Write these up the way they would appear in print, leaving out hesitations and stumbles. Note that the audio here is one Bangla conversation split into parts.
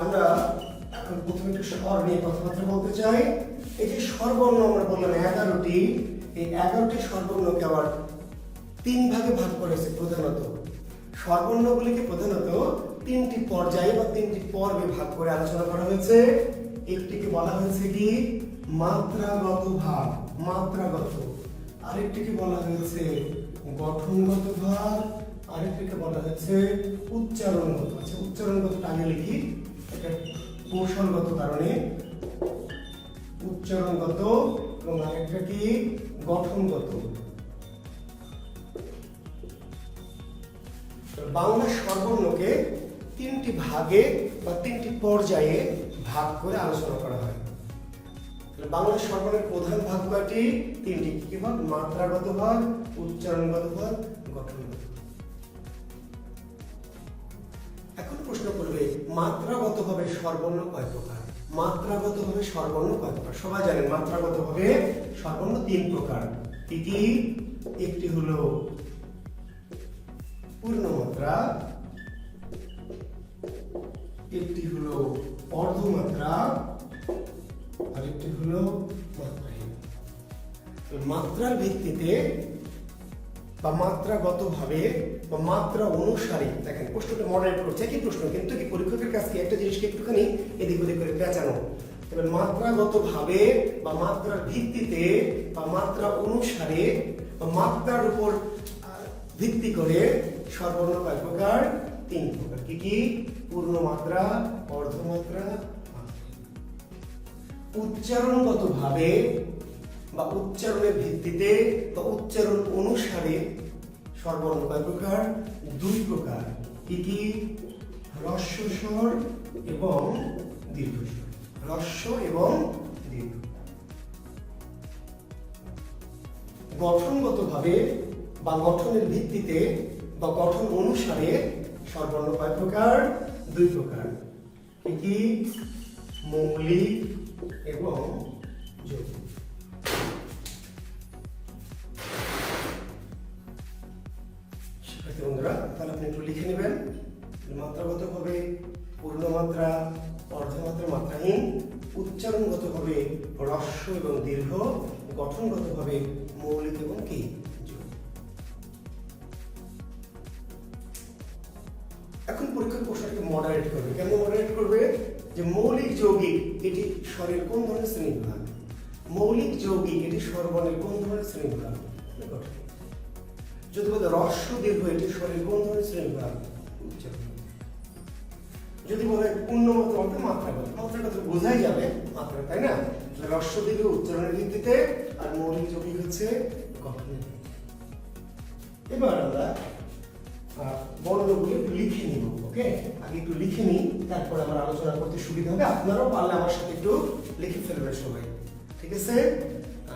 আমরা এখন প্রথমে একটু স্বর নিয়ে কথাবার্তা বলতে চাই। এই যে স্বরবর্ণ আমরা বললাম 11টি, এই 11টি স্বরবর্ণকে আবার তিন ভাগে ভাগ করেছে। প্রধানত স্বরবর্ণগুলিকে প্রধানত তিনটি পর্যায়ে বা তিনটি পর্বে ভাগ করে আলোচনা করা হয়েছে। একটিকে বলা হয়েছে কি মাত্রাগত ভাগ, মাত্রাগত। আরেকটিকে বলা হয়েছে গঠনগত ভাগ, আরেকটিকে বলা হয়েছে উচ্চারণগত। আচ্ছা, উচ্চারণগত টানে লিখি, এটা কৌশলগত কারণে উচ্চারণগত, এবং আরেকটা কি গঠনগত। বাংলা স্বরবর্ণকে তিনটি ভাগে বা তিনটি পর্যায়ে ভাগ করে আলোচনা করা হয়। বাংলা স্বরবর্ণের প্রধান ভাগ কয়টি? তিনটি। কি ভাগ? মাত্রাগত ভাগ, উচ্চারণগত ভাগ, গঠনগত। এখন প্রশ্ন করবে মাত্রাগতভাবে স্বরবর্ণ কয় প্রকার? মাত্রাগতভাবে স্বরবর্ণ কয় প্রকার? সবাই জানেন মাত্রাগতভাবে স্বরবর্ণ তিন প্রকার। কি কি? একটি হলো পূর্ণমাত্রা, একটি হলো অর্ধমাত্রা, আরেকটি হলো মাত্রাহীন। মাত্রার ভিত্তিতে বা মাত্রাগতভাবে বা মাত্রা অনুসারে, দেখেন প্রশ্নটা মডারেট করছে, একই প্রশ্ন কিন্তু কি পরীক্ষকের কাছে একটা জিনিসকে একটুখানি এদিক ওদিক করে পেঁচানো। এবার মাত্রাগতভাবে বা মাত্রার ভিত্তিতে বা মাত্রা অনুসারে বা মাত্রার উপর ভিত্তি করে স্বরবর্ণ কয় প্রকার? তিন প্রকার। কি কি? পূর্ণমাত্রা, অর্ধমাত্রা, উচ্চারণগত ভাবে বা উচ্চারণের ভিত্তিতে বা উচ্চারণ অনুসারে স্বরবর্ণ কয় প্রকার? দুই প্রকার। কি কি? হ্রস্ব স্বর এবং দীর্ঘ স্বর। হ্রস্ব এবং দীর্ঘ। গঠনগত ভাবে বা গঠনের ভিত্তিতে বা গঠন অনুসারে স্বরবর্ণ কয় প্রকার? দুই প্রকার। কি কি? মৌলিক এবং যৌগিক। শিক্ষার্থী বন্ধুরা, তাহলে আপনি একটু লিখে নেবেন। মাত্রাগতভাবে পূর্ণমাত্রা, অর্ধমাত্রা, মাত্রাহীন। উচ্চারণগতভাবে হ্রস্ব এবং দীর্ঘ। গঠনগতভাবে মৌলিক এবং কি? এখন পরীক্ষার প্রশ্নটাকে মডারেট করবে। কেন মডারেট করবে? যে মৌলিক যৌগিক এটি স্বরের কোন ধরনের শ্রেণীবিভাগ? মৌলিক যৌগিক এটি স্বরবর্ণের কোন ধরনের শ্রেণীবিভাগ? যদি বলে হ্রস্ব দীর্ঘ এটি স্বরের কোন ধরনের শ্রেণীবিভাগ? যদি বলে পূর্ণমাত্রা অর্থে মাত্রাগত, মাত্রাগত বোঝাই যাবে মাত্রা, তাই না? হ্রস্ব দীর্ঘ উচ্চারণের ভিত্তিতে, আর মৌলিক যৌগিক হচ্ছে গঠনের। এবার আমরা বর্ণগুলো একটু লিখে নিব। ওকে, আগে একটু লিখে নিই, তারপর আমার আলোচনা করতে সুবিধা হবে। আপনারাও পারলে আমার সাথে একটু লিখে ফেলবেন সবাই, ঠিক আছে?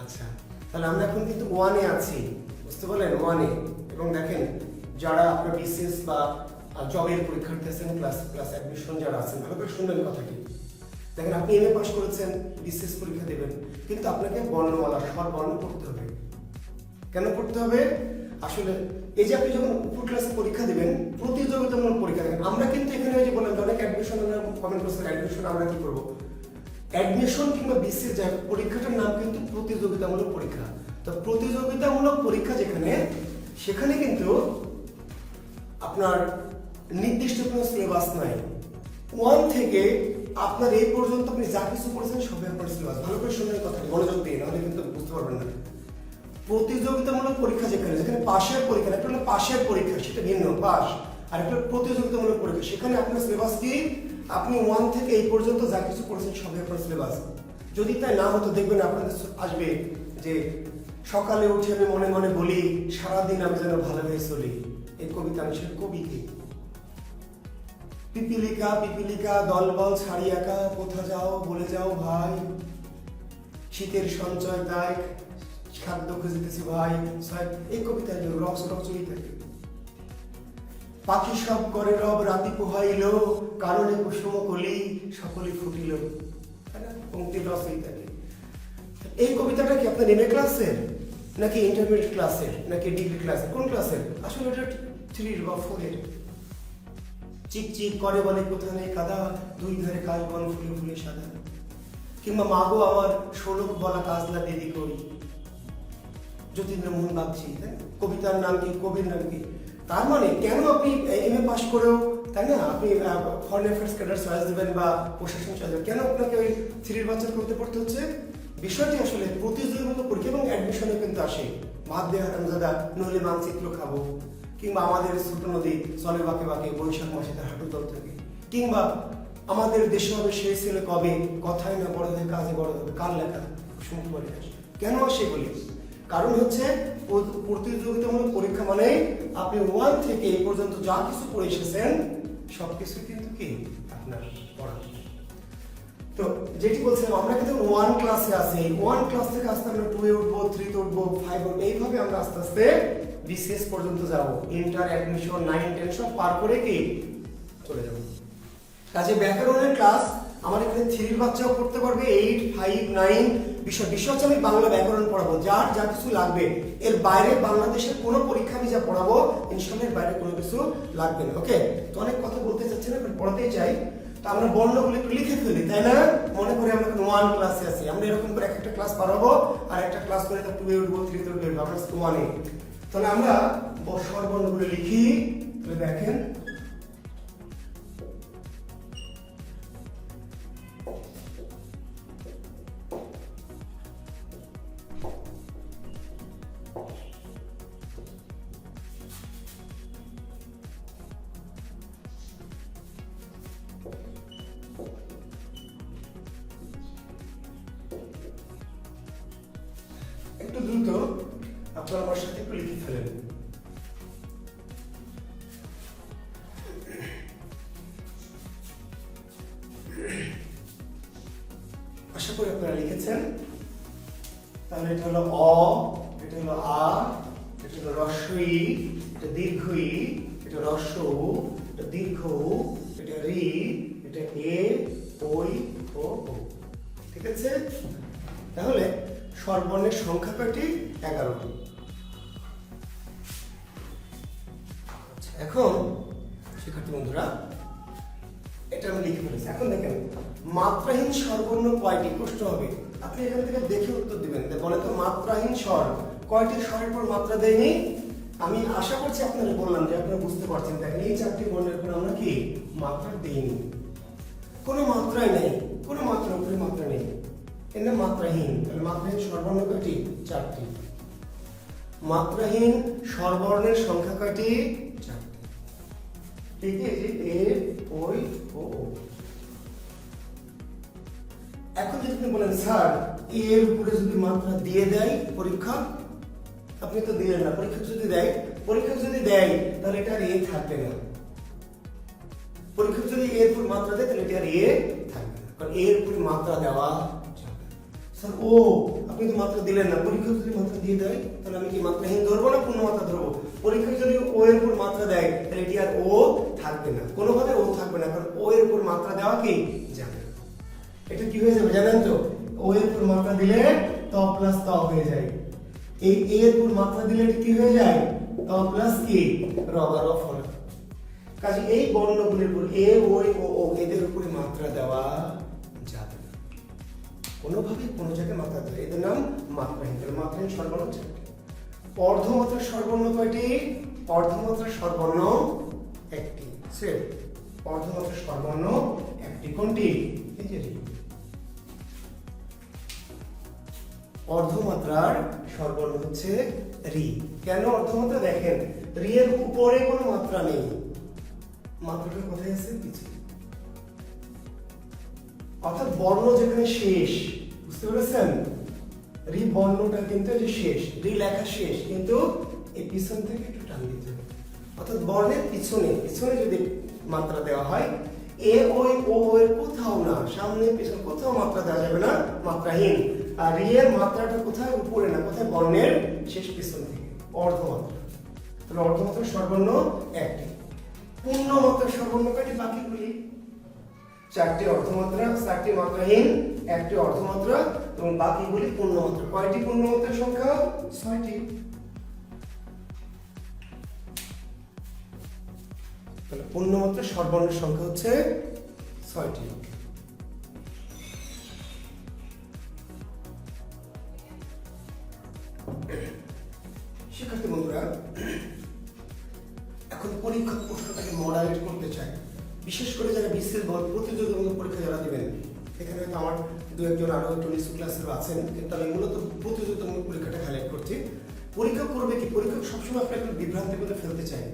আচ্ছা, তাহলে আমরা এখন কিন্তু ওয়ানে আছি, বুঝতে পারলেন? ওয়ানে। এবং দেখেন যারা আপনার বিসিএস বা জবের পরীক্ষার্থী আছেন, ক্লাস অ্যাডমিশন যারা আছেন, ভালো করে শুনবেন কথাটি। দেখেন আপনি এমএ পাস করেছেন, বিসিএস পরীক্ষা দেবেন, কিন্তু আপনাকে বর্ণমালা স্বরবর্ণ পড়তে হবে। কেন পড়তে হবে? আসলে এই যে আপনি যখন উপর ক্লাসে পরীক্ষা দিবেন, প্রতিযোগিতামূলক পরীক্ষা দেবেন। আমরা কিন্তু এখানে ওই যে বললাম অনেক অ্যাডমিশন কমেন্ট করছেন, অ্যাডমিশন আমরা কি করবো? অ্যাডমিশন কিংবা বিসিএস যায় পরীক্ষাটার নাম কিন্তু প্রতিযোগিতামূলক পরীক্ষা। তো প্রতিযোগিতামূলক পরীক্ষা যেখানে, সেখানে কিন্তু আপনার নির্দিষ্ট কোনো সিলেবাস নাই। 1 থেকে আপনার এই পর্যন্ত আপনি যা কিছু করেছেন সবই আপনার সিলেবাস। ভালো করে শুনবেন কথাটি, মনোযোগ দিয়ে, নাহলে কিন্তু বুঝতে পারবেন না। প্রতিযোগিতামূলক পরীক্ষা যেখানে, যেখানে পাশের পরীক্ষা, একটা হলো পাশের পরীক্ষা, সেটা ভিন্ন পাস, আর একটা প্রতিযোগিতামূলক পরীক্ষা, সেখানে আপনার সিলেবাস কি? আপনি 1 থেকে এই পর্যন্ত যা কিছু করেছেন সবই আপনার সিলেবাস। যদি তাই না হতো, দেখবেন আপনাদের আসবে যে সকালে উঠে আমি মনে মনে বলি সারাদিন আমি যেন ভালোভাবে চলি। এই কবিতা আমি সেটা কবি কে? পিপিলিকা পিপিলিকা দলবল ছাড়ি একা, কোথা যাও বলে যাও ভাই, শীতের সঞ্চয় দায় খাদ্য খুঁজিতেছি ভাই। এই কবিতা রচয়ই থাকে। পাখি সব করে রব রাতি পোহাইল, কারণে কুসুম কলি সকলে ফুটিল। পঙ্ক্তির রচয়ই থাকে। এই কবিতাটা কি আপনার এমএ ক্লাসের, নাকি ইন্টারমিডিয়েট ক্লাসের, নাকি ডিগ্রি ক্লাসের? কোন ক্লাসের? আসলে এটা 3 বা 4 এর। চিকচিক করে বলে কোথায় নেই কাদা, দুই ধারে কাল বন ফুলে ফুলে সাদা। কিংবা মাগো আমার ষোলক বলা কাজলা দিদি করি, যতীন্দ্রমোহন বাগচি, তাই কবিতার নাম কি, কবির নাম কি। তার মানে কেন আপনি এমএ পাস করেও, তাই না, আপনি ফরেন অ্যাফেয়ার্স ক্যাডার চয়েস দেবেন বা প্রশাসন চয়েস দেবেন, কেন আপনাকে ওই থ্রির বাচ্চার কবিতা পড়তে হচ্ছে? বিষয়টি আসলে প্রতিযোগিতা পরীক্ষা এবং অ্যাডমিশনে কিন্তু আসে। ভাত দেয়া হারামজাদা, নইলে মানচিত্র খাবো, কিংবা আমাদের ছোট নদী চলে বাঁকে বাঁকে, বৈশাখ মাসে তার হাঁটু তল থেকে, কিংবা আমাদের দেশে হবে সেই ছেলে কবে, কথাই না বড় হয়ে কাজে বড় হবে, কার লেখা শুনতে পারি আসে। কেন আসে বলি? কারণ হচ্ছে প্রতিযোগিতামূলক পরীক্ষা মানে আপনি 1 থেকে এই পর্যন্ত যা কিছু পড়ে এসেছেন সবকিছু কিন্তু কি আপনার পড়া। তো যেটি বলছিলাম, আমরা কিন্তু 1 ক্লাসে আছি, 1 ক্লাস থেকে আস্তে আমরা 2 এ উঠবো, 3 তে উঠবো, 5 উঠবো, এইভাবে আমরা আস্তে আস্তে বিসিএস পর্যন্ত যাব। ইন্টার, অ্যাডমিশন, 9, 10 সব পার করে কি চলে যাব। কাজে ব্যাকরণের ক্লাস আমার এখানে 3 বাচ্চাও করতে পারবে, 8, 5, 9 বিষয় হচ্ছে আমি বাংলা ব্যাকরণ পড়াবো, যার যা কিছু লাগবে। এর বাইরে বাংলাদেশের কোনো পরীক্ষা আমি যা পড়াবো ইনশাআল্লাহ এর বাইরে কোনো কিছু লাগবে না। ওকে, তো অনেক কথা বলতে চাচ্ছি না, পড়াতেই চাই। তো আমরা বর্ণগুলো একটু লিখে ফেলি, তাই না? মনে করি আমরা 1 ক্লাসে আছি, আমরা এরকম করে একটা ক্লাস পারাবো আর একটা ক্লাস করে তার 2 এ উঠবো, 3 তে উঠবো, আমরা 1 এ। তাহলে আমরা স্বরবর্ণগুলো লিখি। তাহলে দেখেন, একটু দ্রুত আপনারা আমার সাথে একটু লিখে ফেলেন। আশা করি আপনারা লিখেছেন। তাহলে এটা হলো অ, এটা হলো আ, এটা হলো হ্রস্ব ই, এটা দীর্ঘ ই, এটা হ্রস্ব উ, এটা দীর্ঘ উ, এটা রি, এটা এ, ওই, ও, ও। ঠিক আছে? তাহলে স্বরবর্ণের সংখ্যা কয়টি? 11টি। এখন শিক্ষার্থী বন্ধুরা, এটা আমি লিখে ফেলেছি। এখন দেখেন, মাত্রাহীন স্বরবর্ণ কয়টি? প্রশ্ন হবে, আপনি এখান থেকে দেখে উত্তর দিবেন। বলে তো মাত্রাহীন স্বর কয়টি স্বরের পর মাত্রা দেয়নি? আমি আশা করছি আপনারা বললাম যে আপনারা বুঝতে পারছেন। দেখেন, এই 4টি বর্ণের পর আমরা কি মাত্রা দেইনি, কোনো মাত্রাই নেই, কোনো মাত্রা উপরে মাত্রা নেই, এর নাম মাত্রাহীন। তাহলে মাত্রাহীন স্বরবর্ণ কয়টি? 4টি। মাত্রাহীন স্বরবর্ণের সংখ্যা কয়টি? 4টি। ঠিক আছে, এ, ওই, ও, ও। এখন যদি আপনি বলেন স্যার এর উপরে যদি মাত্রা দিয়ে দেয় পরীক্ষা, আপনি তো দিলেন না, পরীক্ষা যদি দেয় তাহলে এটা আর এ থাকবে না। পরীক্ষা যদি এর উপর মাত্রা দেয় তাহলে এটা আর এ থাকবে না, কারণ এর উপর মাত্রা দেওয়া যাবে। স্যার ও, আপনি তো মাত্রা দিলেন না, পরীক্ষা যদি মাত্রা দিয়ে দেয় তাহলে আমি কি মাত্রাহীন ধরবো না পূর্ণ মাত্রা ধরবো? পরীক্ষা যদি ও এর উপর মাত্রা দেয় তাহলে এটি আর ও থাকবে না, কোনোভাবে ও থাকবে না, কারণ ও এর উপর মাত্রা দেওয়া কি যাবে। এটা কি হয়ে যাবে জানেন তো? ও এর উপর মাত্রা দিলে ত প্লাস ত হয়ে যায়। এই এ এর উপর মাত্রা দিলে এটা কি হয়ে যায়? ত প্লাস কি, র বা র ফল। কাজে এই বর্ণগুলির উপর এ, ওই, ও, ও এদের উপরে মাত্রা দেওয়া যাবে না, কোনোভাবে কোনো জায়গায় মাত্রা দেবে, এদের নাম মাত্রাহীন। তাহলে মাত্রাহীন স্বরবর্ণ 4টি। অর্ধমাত্রার স্বরবর্ণ কয়টি? অর্ধমাত্রার স্বরবর্ণ 1টি। সেট অর্ধমাত্রার স্বরবর্ণ 1টি। কোনটি? এই যে অর্ধমাত্রার স্বরবর্ণ হচ্ছে রি। কেন অর্ধমাত্রা? দেখেন, রি এর উপরে কোনো মাত্রা নেই, মাত্রাটা কোথায় আছে? পিছে। অর্থাৎ বর্ণ যেখানে শেষ, বুঝতে পেরেছেন? রি বর্ণটা কিন্তু এই যে শেষ, রি লেখা শেষ, কিন্তু এই পিছন থেকে একটু টান দিতে হবে। অর্থাৎ বর্ণের পিছনে যদি মাত্রা দেওয়া হয়, এ, ওই, ও এর কোথাও না, সামনে পিছনে কোথাও মাত্রা দেওয়া যাবে না, মাত্রাহীন। আর রি এর মাত্রাটা কোথায়? উপরে না, কোথায়? বর্ণের শেষ পিছন থেকে, অর্ধমাত্রা। তাহলে অর্ধমাত্রার স্বরবর্ণ 1টি। পূর্ণ মাত্রার স্বরবর্ণ কয়টি? বাকিগুলি 4টি অর্ধমাত্রা, 4টি মাত্রাহীন, 1টি অর্ধমাত্রা এবং বাকিগুলি পূর্ণ মাত্রা। কয়টি পূর্ণ মাত্রার সংখ্যা? 6টি। তাহলে পূর্ণমাত্রা স্বরবর্ণের সংখ্যা হচ্ছে 6টি। শিক্ষার্থী বন্ধুরা, এখন পরীক্ষা প্রশ্নটাকে মডারেট করতে চাই, বিশেষ করে যারা বিসিএস বোর্ড প্রতিযোগিতামূলক পরীক্ষা যারা দেবেন, এখানে হয়তো আমার দু একজন আরো একটু নিচু ক্লাসের আছেন, কিন্তু আমি মূলত প্রতিযোগিতামূলক পরীক্ষাটা হাইলাইট করছি। পরীক্ষা করবে কি, পরীক্ষা সবসময় আপনাকে বিভ্রান্তি করে ফেলতে চাই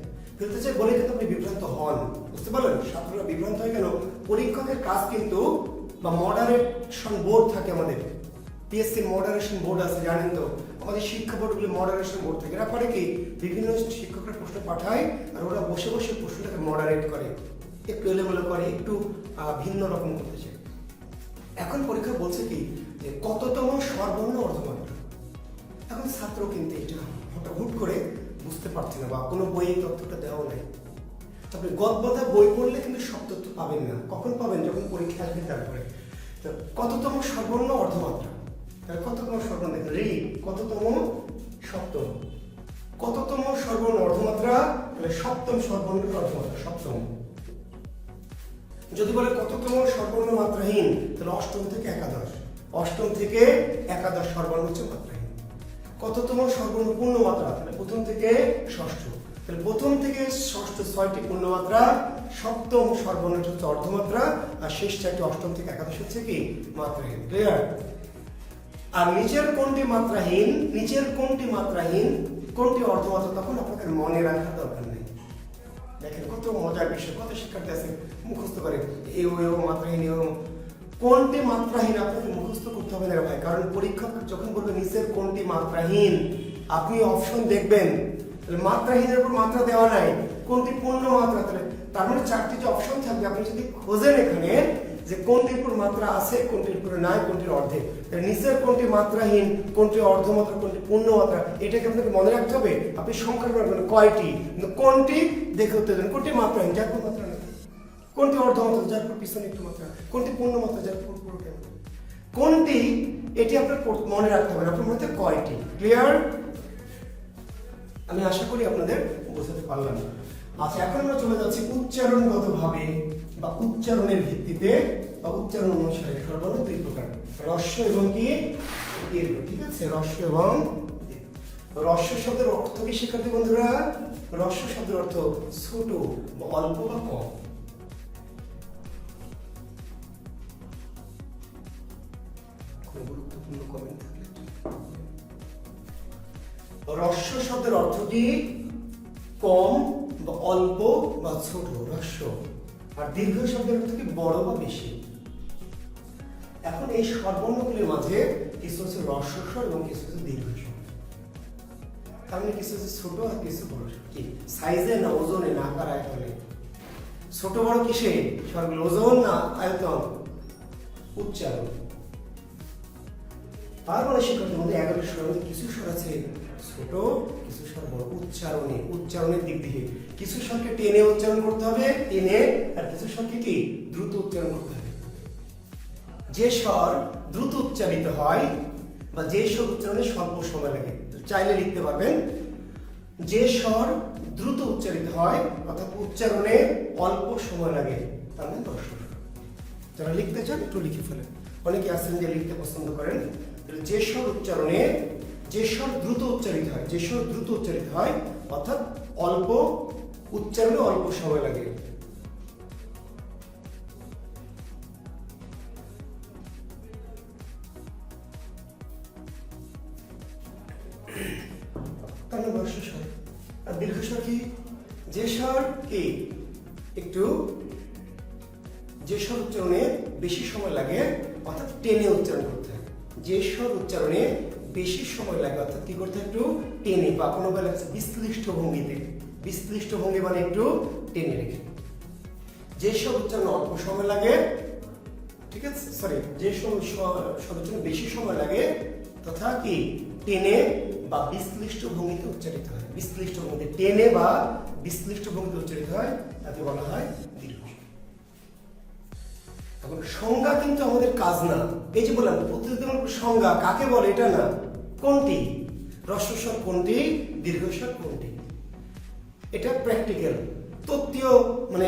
বলে কিন্তু আপনি বিভ্রান্ত হন, বুঝতে পারলেন? ছাত্ররা বিভ্রান্ত হয় কেন? পরীক্ষকের কাজ কিন্তু বা মডারেশন বোর্ড থাকে আমাদের, পিএসসি মডারেশন বোর্ড আছে, জানেন তো? আমাদের শিক্ষা বোর্ডগুলি মডারেশন বোর্ড থাকে। এরা করে কি, বিভিন্ন শিক্ষকরা প্রশ্ন পাঠায় আর ওরা বসে বসে প্রশ্নটাকে মডারেট করে, একটু এলোমেলো করে, একটু ভিন্ন রকম করতে চায়। এখন পরীক্ষা বলছে কি যে কততম স্বরবর্ণ অর্ধমাত্রা। এখন ছাত্র কিন্তু এটা হুট করে বুঝতে পারছে না, বা কোনো বইয়ে তথ্যটা দেওয়া নাই। তবে গদ্যতা বই পড়লে কিন্তু সব তথ্য পাবেন না। কখন পাবেন? যখন পরীক্ষা আসবে তারপরে। তো কততম স্বরবর্ণ অর্ধমাত্রা, তাহলে কততম স্বরবর্ণ দেখেন, রি কততম, সপ্তম। কততম স্বরবর্ণ অর্ধমাত্রা, তাহলে সপ্তম স্বরবর্ণ অর্ধমাত্রা, সপ্তম। যদি বলে কততম স্বরবর্ণ মাত্রাহীন, তাহলে অষ্টম থেকে একাদশ, অষ্টম থেকে একাদশ স্বরবর্ণ হচ্ছে মাত্রাহীন। কততম স্বরবর্ণ পূর্ণমাত্রা, তাহলে প্রথম থেকে ষষ্ঠ, তাহলে প্রথম থেকে ষষ্ঠ 6টি পূর্ণমাত্রা, সপ্তম স্বরবর্ণ হচ্ছে অর্ধমাত্রা, আর শেষ 4টি অষ্টম থেকে একাদশ হচ্ছে কি মাত্রাহীন। ক্লিয়ার? আর নিচের কোনটি মাত্রাহীন, নিচের কোনটি মাত্রাহীন, কোনটি অর্ধমাত্রা, তখন আপনাকে মনে রাখার দরকার নেই। দেখেন কত মজার বিষয়, কত শিক্ষার্থী আছে মুখস্থ করে এও মাত্রাহীন, কোনটি মাত্রাহীন আপনাকে মুখস্থ করতে হবে না ভাই, কারণ পরীক্ষক যখন বলবে নিচের কোনটি মাত্রাহীন, আপনি অপশন দেখবেন, তাহলে মাত্রাহীনের উপর মাত্রা দেওয়া নাই, কোনটি পূর্ণ মাত্রা, তাহলে তার মানে 4টি যে অপশন থাকবে, আপনি যদি খোঁজেন এখানে যে কোনটির উপর মাত্রা আছে, কোনটির উপরে নাই, কোনটির অর্ধেক, তাহলে নিচের কোনটি মাত্রাহীন, কোনটি অর্ধমাত্রা, কোনটি পূর্ণ মাত্রা, এটাকে আপনাকে মনে রাখতে হবে। আপনি সংখ্যা করবেন কয়টি, কিন্তু কোনটি দেখে উত্তর দেন, কোনটি মাত্রাহীন, যার কোনো মাত্রা নেই, কোনটি অর্ধমাত্রা, যার উপর পিছনে একটু মাত্রা, কোনটি পূর্ণ মাত্রা, যার উপর পুরো কেন, কোনটি, এটি আপনার মনে রাখতে হবে। আপনার মধ্যে কয়টি। ক্লিয়ার? আমি আশা করি আপনাদের বোঝাতে পারলাম। আচ্ছা, এখন আমরা চলে যাচ্ছি উচ্চারণগতভাবে বা উচ্চারণের ভিত্তিতে বা উচ্চারণ অনুসারে স্বরবর্ণ 2 প্রকার, হ্রস্ব এবং কি দীর্ঘ। ঠিক আছে, হ্রস্ব এবং হ্রস্ব শব্দের অর্থ কি শিক্ষার্থী বন্ধুরা? হ্রস্ব শব্দের অর্থ ছোট বা অল্প বা কম। খুব গুরুত্বপূর্ণ কমেন্ট থাকলে। হ্রস্ব শব্দের অর্থ কি? কম বা অল্প বা ছোট, হ্রস্ব। আর দীর্ঘ শব্দের অর্থ কি? বড় বা বেশি। এখন এই স্বরবর্ণগুলির মাঝে কিছু হচ্ছে হ্রস্ব স্বর এবং কিছু হচ্ছে দীর্ঘ স্বর। তার মানে কিছু হচ্ছে ছোট আর কিছু বড়। কি সাইজে না ওজনে না আকার আয়তনে? ছোট বড় কিসে? স্বরগুলো ওজন না আয়তন? উচ্চারণ। তার মানে শিক্ষার্থীর মধ্যে 11টি স্বরের মধ্যে কিছু স্বর আছে ছোট, কিছু স্বর বড়। উচ্চারণের দিক থেকে কিছু স্বরকে টেনে উচ্চারণ করতে হবে, টেনে, আর কিছু স্বরকে কি দ্রুত উচ্চারণ করতে হবে। যে স্বর দ্রুত উচ্চারিত হয় বা যে স্বর উচ্চারণে স্বল্প সময় লাগে, চাইলে লিখতে পারবেন, যে স্বর দ্রুত উচ্চারিত হয় অর্থাৎ উচ্চারণে অল্প সময় লাগে, তার মানে হ্রস্ব স্বর। যারা লিখতে চান একটু লিখে ফেলেন, অনেকে আছেন যে লিখতে পছন্দ করেন। যে স্বর উচ্চারণে, যে স্বর দ্রুত উচ্চারিত হয়, যে স্বর দ্রুত উচ্চারিত হয় অর্থাৎ অল্প উচ্চারণে অল্প সময় লাগে। তার মানে হ্রস্ব স্বর। আর দীর্ঘ স্বর কি? যে স্বর কি একটু, যে স্বর উচ্চারণে বেশি সময় লাগে অর্থাৎ টেনে উচ্চারণ করতে হয়। যে স্বর উচ্চারণে বেশি সময় লাগে অর্থাৎ কি করতে হয়? একটু টেনে, বা কোনো বেলা বিশ্লিষ্ট ভঙ্গিতে। বিশ্লিষ্ট ভঙ্গি মানে একটু টেনে রেখে। যে স্বর উচ্চারণে অল্প সময় লাগে, ঠিক আছে, সরি, যে স্বর উচ্চারণে বেশি সময় লাগে তথা কি টেনে বা বিশ্লিষ্ট ভঙ্গিতে উচ্চারিত হয়। বিশ্লিষ্ট ভঙ্গিতে, টেনে বা বিশ্লিষ্ট ভঙ্গিতে উচ্চারিত হয়, তাকে বলা হয় দীর্ঘ। এখন সংজ্ঞা কিন্তু আমাদের কাজ না। এই যে বললাম প্রতিযোগিতামূলক সংজ্ঞা কাকে বলে এটা না, কোনটি হ্রস্ব স্বর কোনটি, দীর্ঘ স্বর কোনটি, এটা প্র্যাকটিক্যাল। তত্ত্বীয় মানে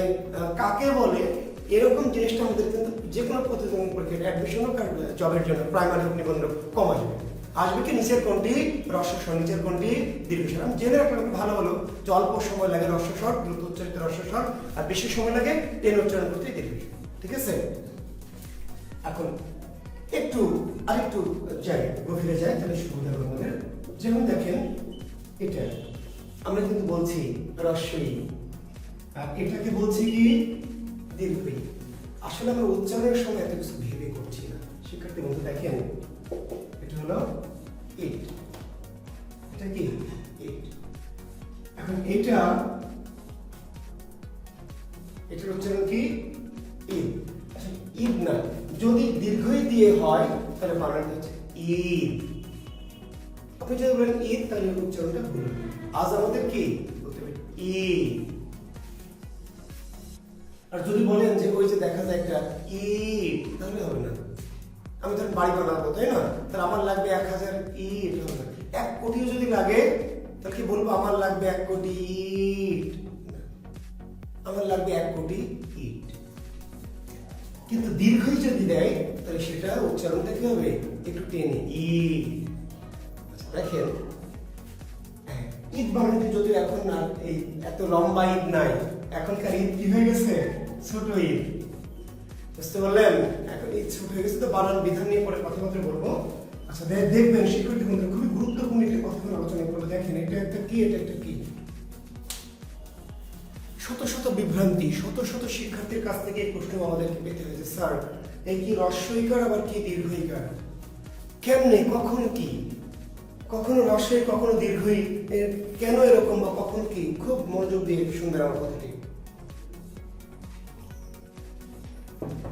কাকে বলে এরকম জিনিসটা আমাদের কিন্তু যে কোনো প্রতিযোগিতা পরীক্ষায় অ্যাডমিশন হোক আর জবের জন্য প্রাইমারি হোক নিবন্ধন কম আসবে। আসবে কি নিচের কোনটি রস্বস্বর, নিচের কোনটি দীর্ঘস্বর। আমি জেনে রাখলাম ভালো হলো যে অল্প সময় লাগে রস্বস্বর, দ্রুত উচ্চারিত রস্বস্বর, আর বেশি সময় লাগে টেনে উচ্চারণ করতে দীর্ঘস্বর। ঠিক আছে, এখন একটু আরেকটু যাই, গভীরে যাই, তাহলে সুবিধা হবে আমাদের। যেমন দেখেন এটা আমরা কিন্তু বলছি রস্বই, আর এটাকে বলছি কি দীর্ঘই। আসলে আমরা উচ্চারণের সময় এত কিছু ভেবে করছি না। শিক্ষার্থী বন্ধু দেখেন এটা হলো ইট, এটা কি ইট। এখন এটার উচ্চারণ কি ঈদ। আচ্ছা ঈদ না, যদি দীর্ঘই দিয়ে হয় তাহলে বানানটা হচ্ছে ঈদ। আপনি যদি বলেন ঈদ তাহলে উচ্চারণটা ভুল। আজ আমাদের কি বলতে হবে ঈদ। আর যদি বলেন যে ওই যে দেখা যায় একটা ইট, তাহলে হবে না। আমি ধরেন বাড়ি বানাবো, তাই না? তাহলে আমার লাগবে 1000 ইট, হবে না। 1 কোটিও যদি লাগে তাহলে কি বলবো আমার লাগবে 1 কোটি ইট, আমার লাগবে 1 কোটি ইট। কিন্তু দীর্ঘই যদি দেয় তাহলে সেটা উচ্চারণটা কি হবে একটু টেনে ইট। দেখেন ঈদ বানাতে যদি এখন না এই এত লম্বা ঈদ নাই, এখনকার ঈদ কি হয়ে গেছে ছোট ঈদ, বুঝতে পারলেন? এখন ঈদ ছোট হয়ে গেছে, তো বানান বিধান নিয়ে পরে কথাবার্তা বলবো। আচ্ছা দেখবেন শিক্ষার্থী বন্ধুরা খুবই গুরুত্বপূর্ণ একটি কথা আলোচনা করবো। দেখেন এটা একটা কি, এটা একটা কি। শত শত বিভ্রান্তি, শত শত শিক্ষার্থীর কাছ থেকে এই প্রশ্ন আমাদেরকে পেতে হয়েছে, স্যার এই কি রস্বইকার আবার কি দীর্ঘইকার, কেমনে কখন কি, কখনো রস্বই কখনো দীর্ঘই, কেন এরকম বা কখন কি। খুব মনোযোগ দিয়ে শুনবেন আমার কথাটি।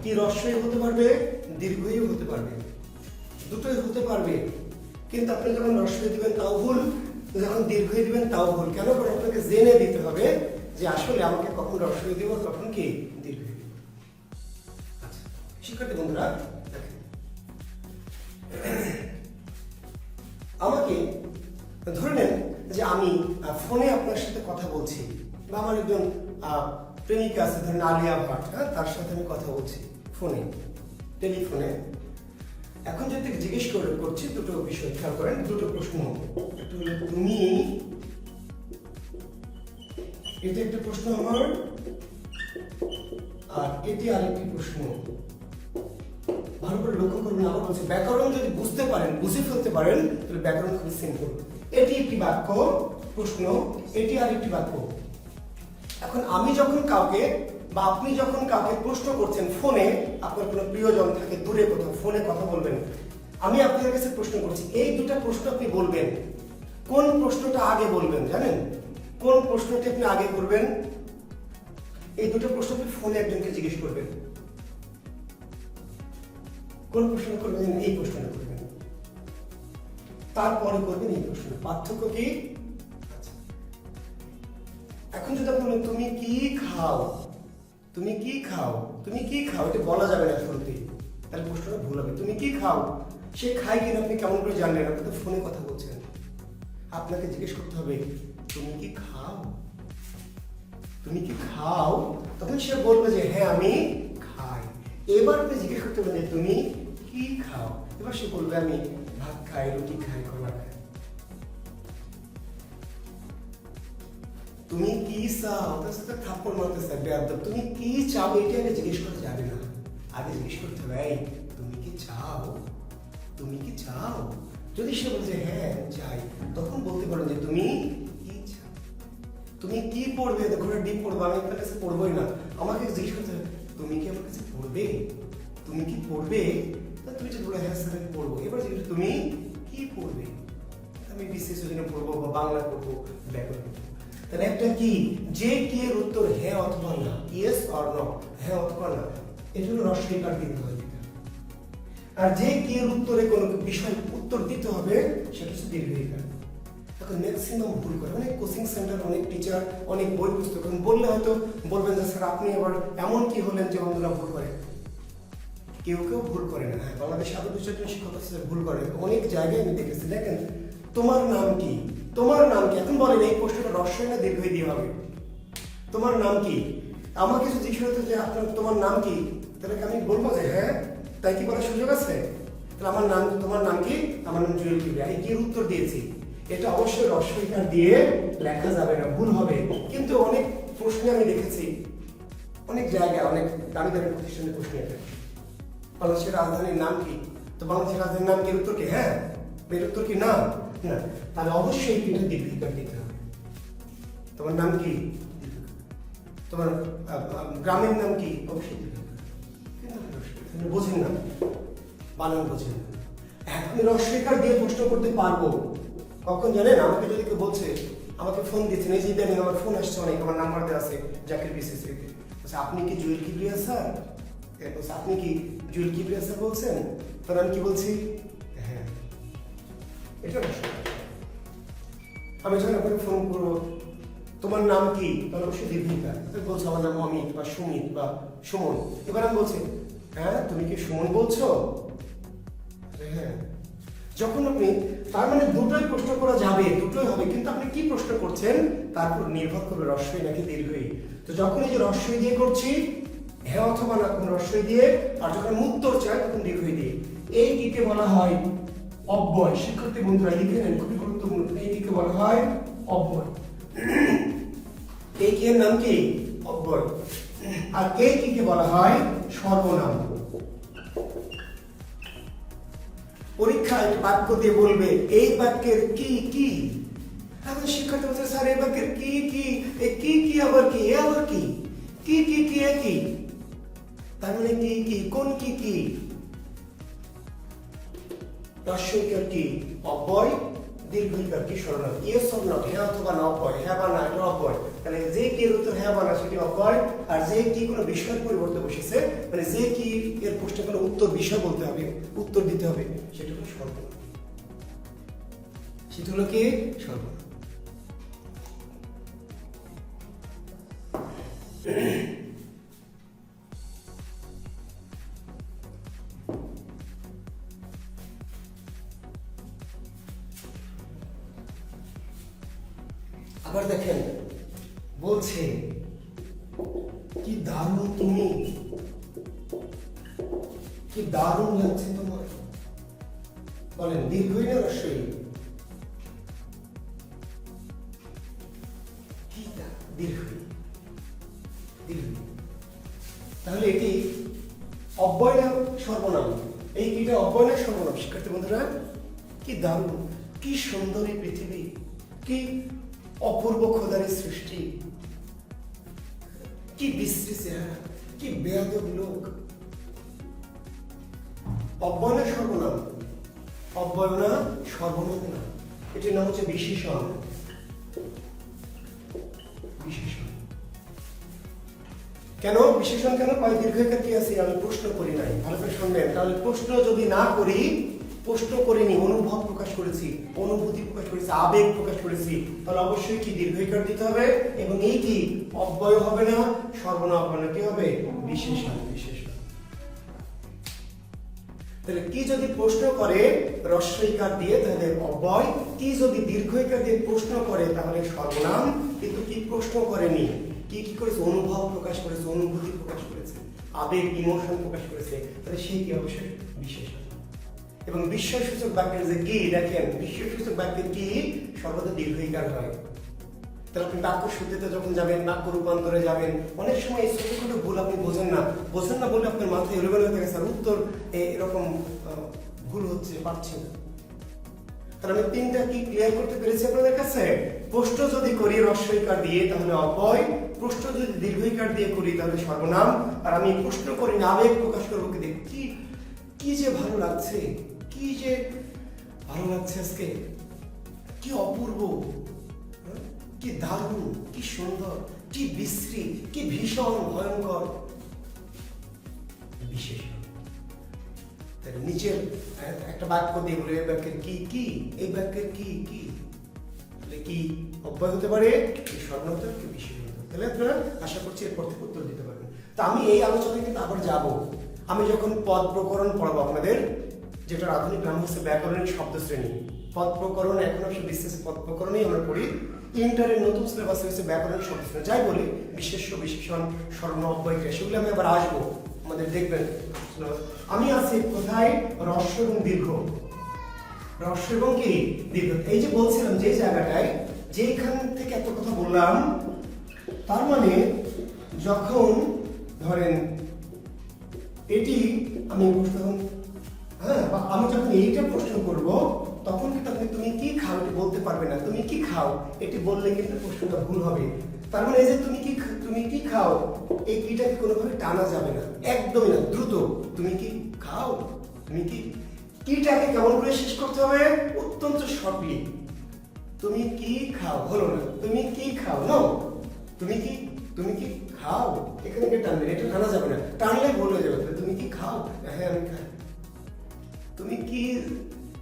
কি রস্বই হতে পারবে, দীর্ঘই হতে পারবে, দুটোই হতে পারবে। কিন্তু আপনি যখন রস্বই দিবেন তাও ভুল, যখন দীর্ঘই দিবেন তাও ভুল। কেন? কারণ আপনাকে জেনে দিতে হবে যে আসলে আমাকে কখন রস্বই দিব, কখন কি দীর্ঘই দিব। আচ্ছা শিক্ষার্থী বন্ধুরা দেখেন, আমাকে ধরে নেন যে আমি ফোনে আপনার সাথে কথা বলছি, বা আমার একজন প্রেমিকা আছে ধরেন আলিয়া ভাট, হ্যাঁ, তার সাথে আমি কথা বলছি ফোনে, টেলিফোনে। এখন যদি জিজ্ঞেস করছি দুটো বিষয় খেয়াল করেন, দুটো প্রশ্ন। একটা হলো তুমি, এটা একটা প্রশ্ন আমার, আর এটি আরেকটি প্রশ্ন। ভালো করে লক্ষ্য করুন, আবার বলছি ব্যাকরণ যদি বুঝতে পারেন, বুঝে ফেলতে পারেন তাহলে ব্যাকরণ খুবই সিম্পল। এটি একটি বাক্য প্রশ্ন, এটি আরেকটি বাক্য। এখন আমি যখন কাউকে বা আপনি যখন কাউকে প্রশ্ন করছেন ফোনে, আপনার কোনো প্রিয়জন থাকে দূরে কোথাও, ফোনে কথা বলবেন, আমি আপনার কাছে প্রশ্ন করছি, এই দুটো প্রশ্ন আপনি বলবেন, কোন প্রশ্নটা আগে বলবেন জানেন? কোন প্রশ্নটি আপনি আগে করবেন? এই দুটো প্রশ্ন আপনি ফোনে একজনকে জিজ্ঞেস করবেন। কোন প্রশ্ন করবেন? এই প্রশ্নটা করবেন, তারপরে করবেন এই প্রশ্ন। পার্থক্য কি? এখন যদি আপনি বলেন তুমি কি খাও, তুমি কি খাও, তুমি কি খাও, এটা বলা যাবে না শুরুতে, তাহলে প্রশ্নটা ভুল হবে। তুমি কি খাও, সে খায় কিনা আপনি কেমন করে জানলেন? আপনি তো ফোনে কথা বলছেন, আপনাকে জিজ্ঞেস করতে হবে তুমি কি খাও, তুমি কি খাও। তখন সে বলবে যে হ্যাঁ আমি খাই। এবার আপনি জিজ্ঞেস করতে হবে যে তুমি কি খাও। এবার সে বলবে আমি ভাত খাই, রুটি খাই, কলা খাই। তুমি কি চাও, তার সাথে থাপ্পড় মারতে চাই বেয়াদব। তুমি কি চাও এটা আগে জিজ্ঞেস করা যাবে না, আগে জিজ্ঞেস করতে হবে এই তুমি কি চাও, তুমি কি চাও। যদি সে বলে যে হ্যাঁ চাই, তখন বলতে পারো যে তুমি কি চাও। তুমি কি পড়বে, ঘরে ডিপ পড়বো, আমি আপনার কাছে পড়বোই না, আমাকে জিজ্ঞেস করতে হবে তুমি কি আমার কাছে পড়বে, তুমি কি পড়বে। তুমি যদি বলে হ্যাঁ স্যার আমি পড়বো, এবার জিজ্ঞেস তুমি কি পড়বে, আমি বিশেষ পড়বো বা বাংলা পড়বো, ব্যাকরণ পড়বো। তাহলে একটা কি, যে কি এর উত্তর হ্যাঁ অথবা না, ইয়েস অর নো, হ্যাঁ অথবা না, এটা হলো রস্বইকার দিতে হবে। আর যে কি এর উত্তরে কোনো বিষয় উত্তর দিতে হবে সেটা হচ্ছে দীর্ঘইকার। এখন ম্যাক্সিমাম ভুল করে, অনেক কোচিং সেন্টার, অনেক টিচার, অনেক বই পুস্তক বললে হয়তো বলবেন যে স্যার আপনি আবার এমন কি হলেন যে বন্ধুরা ভুল করে। কেউ কেউ ভুল করে না, হ্যাঁ বাংলাদেশে আরো 2-4 শিক্ষক আছে ভুল করে, অনেক জায়গায় আমি দেখেছি। দেখেন তোমার নাম কি, তোমার নাম কি, এখন বলেন এই প্রশ্নটা রস্বই না দীর্ঘই দিয়ে হবে? তোমার নাম কি? আমাকে যদি জিজ্ঞেস করতো যে আপনার তোমার নাম কি, তাহলে কি আমি বলবো যে হ্যাঁ, তাই কি বলার সুযোগ আছে? তাহলে আমার নাম, তোমার নাম কি? আমার নাম জুয়েল কিবরিয়া। আমি কি উত্তর দিয়েছি? এটা অবশ্যই রস্বইকার দিয়ে লেখা যাবে না, ভুল হবে। কিন্তু অনেক প্রশ্নে আমি দেখেছি, অনেক জায়গায় অনেক দামি দামি প্রতিষ্ঠানের প্রশ্ন এটা, বাংলাদেশের রাজধানীর নাম কি? তো বাংলাদেশের রাজধানীর নাম কি? উত্তর কি হ্যাঁ, এর উত্তর কি না? না, তাহলে অবশ্যই কিন্তু দীর্ঘিকার দিতে হবে। তোমার নাম কি? তোমার গ্রামের নাম কি? অবশ্যই কিন্তু বোঝেন না, বানান বোঝেন না। আমি রস্বইকার দিয়ে প্রশ্ন করতে পারবো কখন জানেন? আমাকে যদি কেউ বলছে, আমাকে ফোন দিচ্ছেন, এই যে ইদানিং আমার ফোন আসছে অনেক, আমার নাম্বার দেওয়া আছে জাকির বিসিসি তে, বলছে আপনি কি জুয়েল কিবরিয়া স্যার? বলছে আপনি কি জুয়েল কিবরিয়া স্যার বলছেন? তখন আমি কি বলছি? হ্যাঁ, এটা রস্বইকার। আমি যখন আপনাকে ফোন করবো, তোমার নাম কি? তাহলে অবশ্যই দীর্ঘিকার। বলছো আমার নাম অমিত বা সুমিত বা সুমন। এবার আমি বলছি হ্যাঁ, তুমি কি সুমন বলছো? হ্যাঁ। যখন আপনি, তার মানে দুটোই প্রশ্ন করা যাবে, দুটোই হবে, কিন্তু আপনি কি প্রশ্ন করছেন তার উপর নির্ভর করবে রস্বই নাকি দীর্ঘই। তো যখন এই যে রস্বই দিয়ে করছি, হ্যাঁ অথবা না, কোন রস্বই দিয়ে, আর যখন উত্তর চাই তখন দীর্ঘই দিয়ে। এইটিকে বলা হয় অব্যয়। শিক্ষার্থী বন্ধুরা লিখে নেন, খুবই গুরুত্বপূর্ণ। এইটিকে বলা হয় অব্যয়। এই কি এর নাম কি? অব্যয়। আর এই কি বলা হয়? সর্বনাম। পরীক্ষায় বাক্য দিয়ে বলবে এই বাক্যের কি কি। এখন শিক্ষার্থী বলছে স্যার এই বাক্যের কি কি, এই কি কি আবার কি, এ আবার কি, কি কি কি এ কি, তার মানে কি কি, কোন কি কি? রস্বইকার কি? অব্যয়। দীর্ঘইকার কি? সর্বনাম। ইয়েস অর নট, হ্যাঁ অথবা না, অব্যয়। হ্যাঁ বা না, এটা অব্যয়। তাহলে যে কি এর উত্তর হ্যাঁ বা না, সেটি অব্যয়। আর যে কি কোনো বিষয়ের পরিবর্তে বসেছে, মানে যে কি এর প্রশ্নে কোনো উত্তর বিষয় বলতে হবে, উত্তর দিতে হবে, সেটা হলো সর্বনাম। সেটা হলো কি? সর্বনাম। আবার দেখেন, বলছে কি দারুণ তুমি, কি দারুণ লাগছে তোমার। বলেন দীর্ঘই না রস্বই? কি দীর্ঘই, দীর্ঘই। তাহলে এটি অব্যয় না সর্বনাম? এই কিটা অব্যয় না সর্বনাম? শিক্ষার্থী বন্ধুরা কি দারুণ, কি সুন্দর এই পৃথিবী, কি অপূর্ব খোদারের সৃষ্টি, কি বিশ্রী চেহারা, কি বেয়াদব লোক। অব্যয় না সর্বনাম? অব্যয় না সর্বনাম না, এটির নাম হচ্ছে বিশেষণ। বিশেষণ কেন? বিশেষণ কেন? দীর্ঘইকার কি আছে? আমি প্রশ্ন করি নাই, ভালো করে শুনবেন। তাহলে প্রশ্ন যদি না করি, প্রশ্ন করিনি, অনুভব প্রকাশ করেছি, অনুভূতি প্রকাশ করেছি, আবেগ প্রকাশ করেছি, তাহলে অবশ্যই কি দীর্ঘইকার দিতে হবে। এবং এই কি অব্যয় হবে না, সর্বনাম হবে না, কি হবে? বিশেষণ। বিশেষণ। তাহলে কি যদি প্রশ্ন করে রস্বইকার দিয়ে তাহলে অব্যয়, কি যদি দীর্ঘইকার দিয়ে প্রশ্ন করে তাহলে সর্বনাম। কিন্তু কি প্রশ্ন করেনি, কি কি করেছে? অনুভব প্রকাশ করেছে, অনুভূতি প্রকাশ করেছে, আবেগ ইমোশন প্রকাশ করেছে, তাহলে সেই কি অবশ্যই বিশেষণ। এবং বিস্ময়সূচক বাক্যের যে কি, দেখেন বিস্ময়সূচক বাক্যের কি সর্বদা দীর্ঘইকার হয়। তাহলে আপনি বাক্য শুদ্ধিতে যখন যাবেন, বাক্য রূপান্তরে যাবেন, অনেক সময় এই ছোটখাটো ভুল আপনি বোঝেন না, বোঝেন না বলে আপনার মাথায় এলোমেলো হয়ে থাকে, স্যার উত্তর এরকম ভুল হচ্ছে, পারছি না। তাহলে আমি তিনটা কি ক্লিয়ার করতে পেরেছি আপনাদের কাছে? প্রশ্ন যদি করি রস্বইকার দিয়ে তাহলে অব্যয়, প্রশ্ন যদি দীর্ঘইকার দিয়ে করি তাহলে সর্বনাম। আর আমি প্রশ্ন করি না, আবেগ প্রকাশ করবো, কি দেখি কি যে ভালো লাগছে, কি যে ভালো লাগছে আজকে, কি অপূর্ব, কি দারুণ, কি সুন্দর, কি বিশ্রী, কি ভীষণ ভয়ঙ্কর। বিশেষ নিচের একটা বাক্য দিয়ে বলে এই বাক্যের কি কি, এই বাক্যের কি কি, তাহলে কি অব্যয় হতে পারে, কি সর্বনাম হতে পারে, কি বিশেষ হতে পারে। তাহলে আপনারা আশা করছি এরপর থেকে উত্তর দিতে পারবেন। তো আমি এই আলোচনায় কিন্তু আবার যাব, আমি যখন পদ প্রকরণ পড়াবো আপনাদের, যেটা আধুনিক নাম হচ্ছে ব্যাকরণিক শব্দ শ্রেণী। পদ প্রকরণ এখন অবশ্য বিশেষ পদ প্রকরণেই আমরা পড়ি। ইন্টারের নতুন সিলেবাস হয়েছে ব্যাকরণ শব্দ, যাই বলি বিশেষ্য বিশেষণ সর্বনাম অব্যয় ক্রিয়া, সেগুলো আমি আবার আসবো, আমাদের দেখবেন। আমি আছি কোথায়, হ্রস্ব এবং দীর্ঘ, হ্রস্ব এবং কি দীর্ঘ। এই যে বলছিলাম যে জায়গাটায় যেখান থেকে এত কথা বললাম, তার মানে যখন ধরেন এটি আমি প্রশ্ন, হ্যাঁ, বা আমি যখন এইটা প্রশ্ন করব তখন কিন্তু আপনি তুমি কি খাও এটি বলতে পারবে না। তুমি কি খাও এটি বললে কিন্তু প্রশ্নটা ভুল হবে। তার মানে এই যে তুমি কি খাও, এই কিটাকে কোনোভাবে টানা যাবে না, একদমই না, দ্রুত তুমি কি খাও, তুমি কিটাকে কেমন করে শেষ করতে হবে, অত্যন্ত শর্টলি। তুমি কি খাও হলো না, তুমি কি খাও নো, তুমি কি খাও, এখানে কি টানবে, এটা টানা যাবে না, টানলে ভুল হয়ে যাবে। তুমি কি খাও, হ্যাঁ আমি খাই।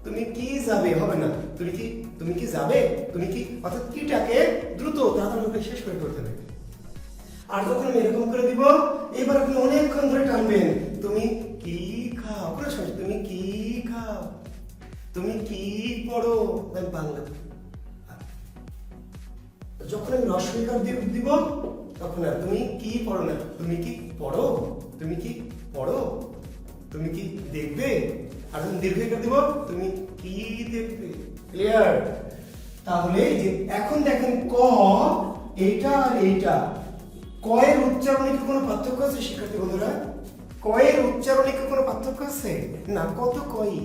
তুমি কি যাবে হবে না, তুমি কি যাবে, তুমি কি, অর্থাৎ কিটাকে দ্রুত তাড়াতাড়ি শেষ করে করতে হবে। আর যখন আমি এরকম করে দিব, এবার আপনি অনেকক্ষণ ধরে টানবেন, তুমি কি খাও, কোনো সমস্যা, তুমি কি খাও, তুমি কি পড়ো, বাংলা। যখন আমি রস্বইকার দিব তখন আর তুমি কি পড়ো না, তুমি কি পড়ো, তুমি কি পড়ো, তুমি কি দেখবে। আর যখন দীর্ঘইকার দিব, তুমি কি দেখবে। ক্লিয়ার? তাহলে যে এখন দেখেন ক, এইটা আর এইটা, কয়ের উচ্চারণে কি কোনো পার্থক্য আছে শিক্ষার্থী বন্ধুরা? কয়ের উচ্চারণে কি কোনো পার্থক্য আছে না? কত কই,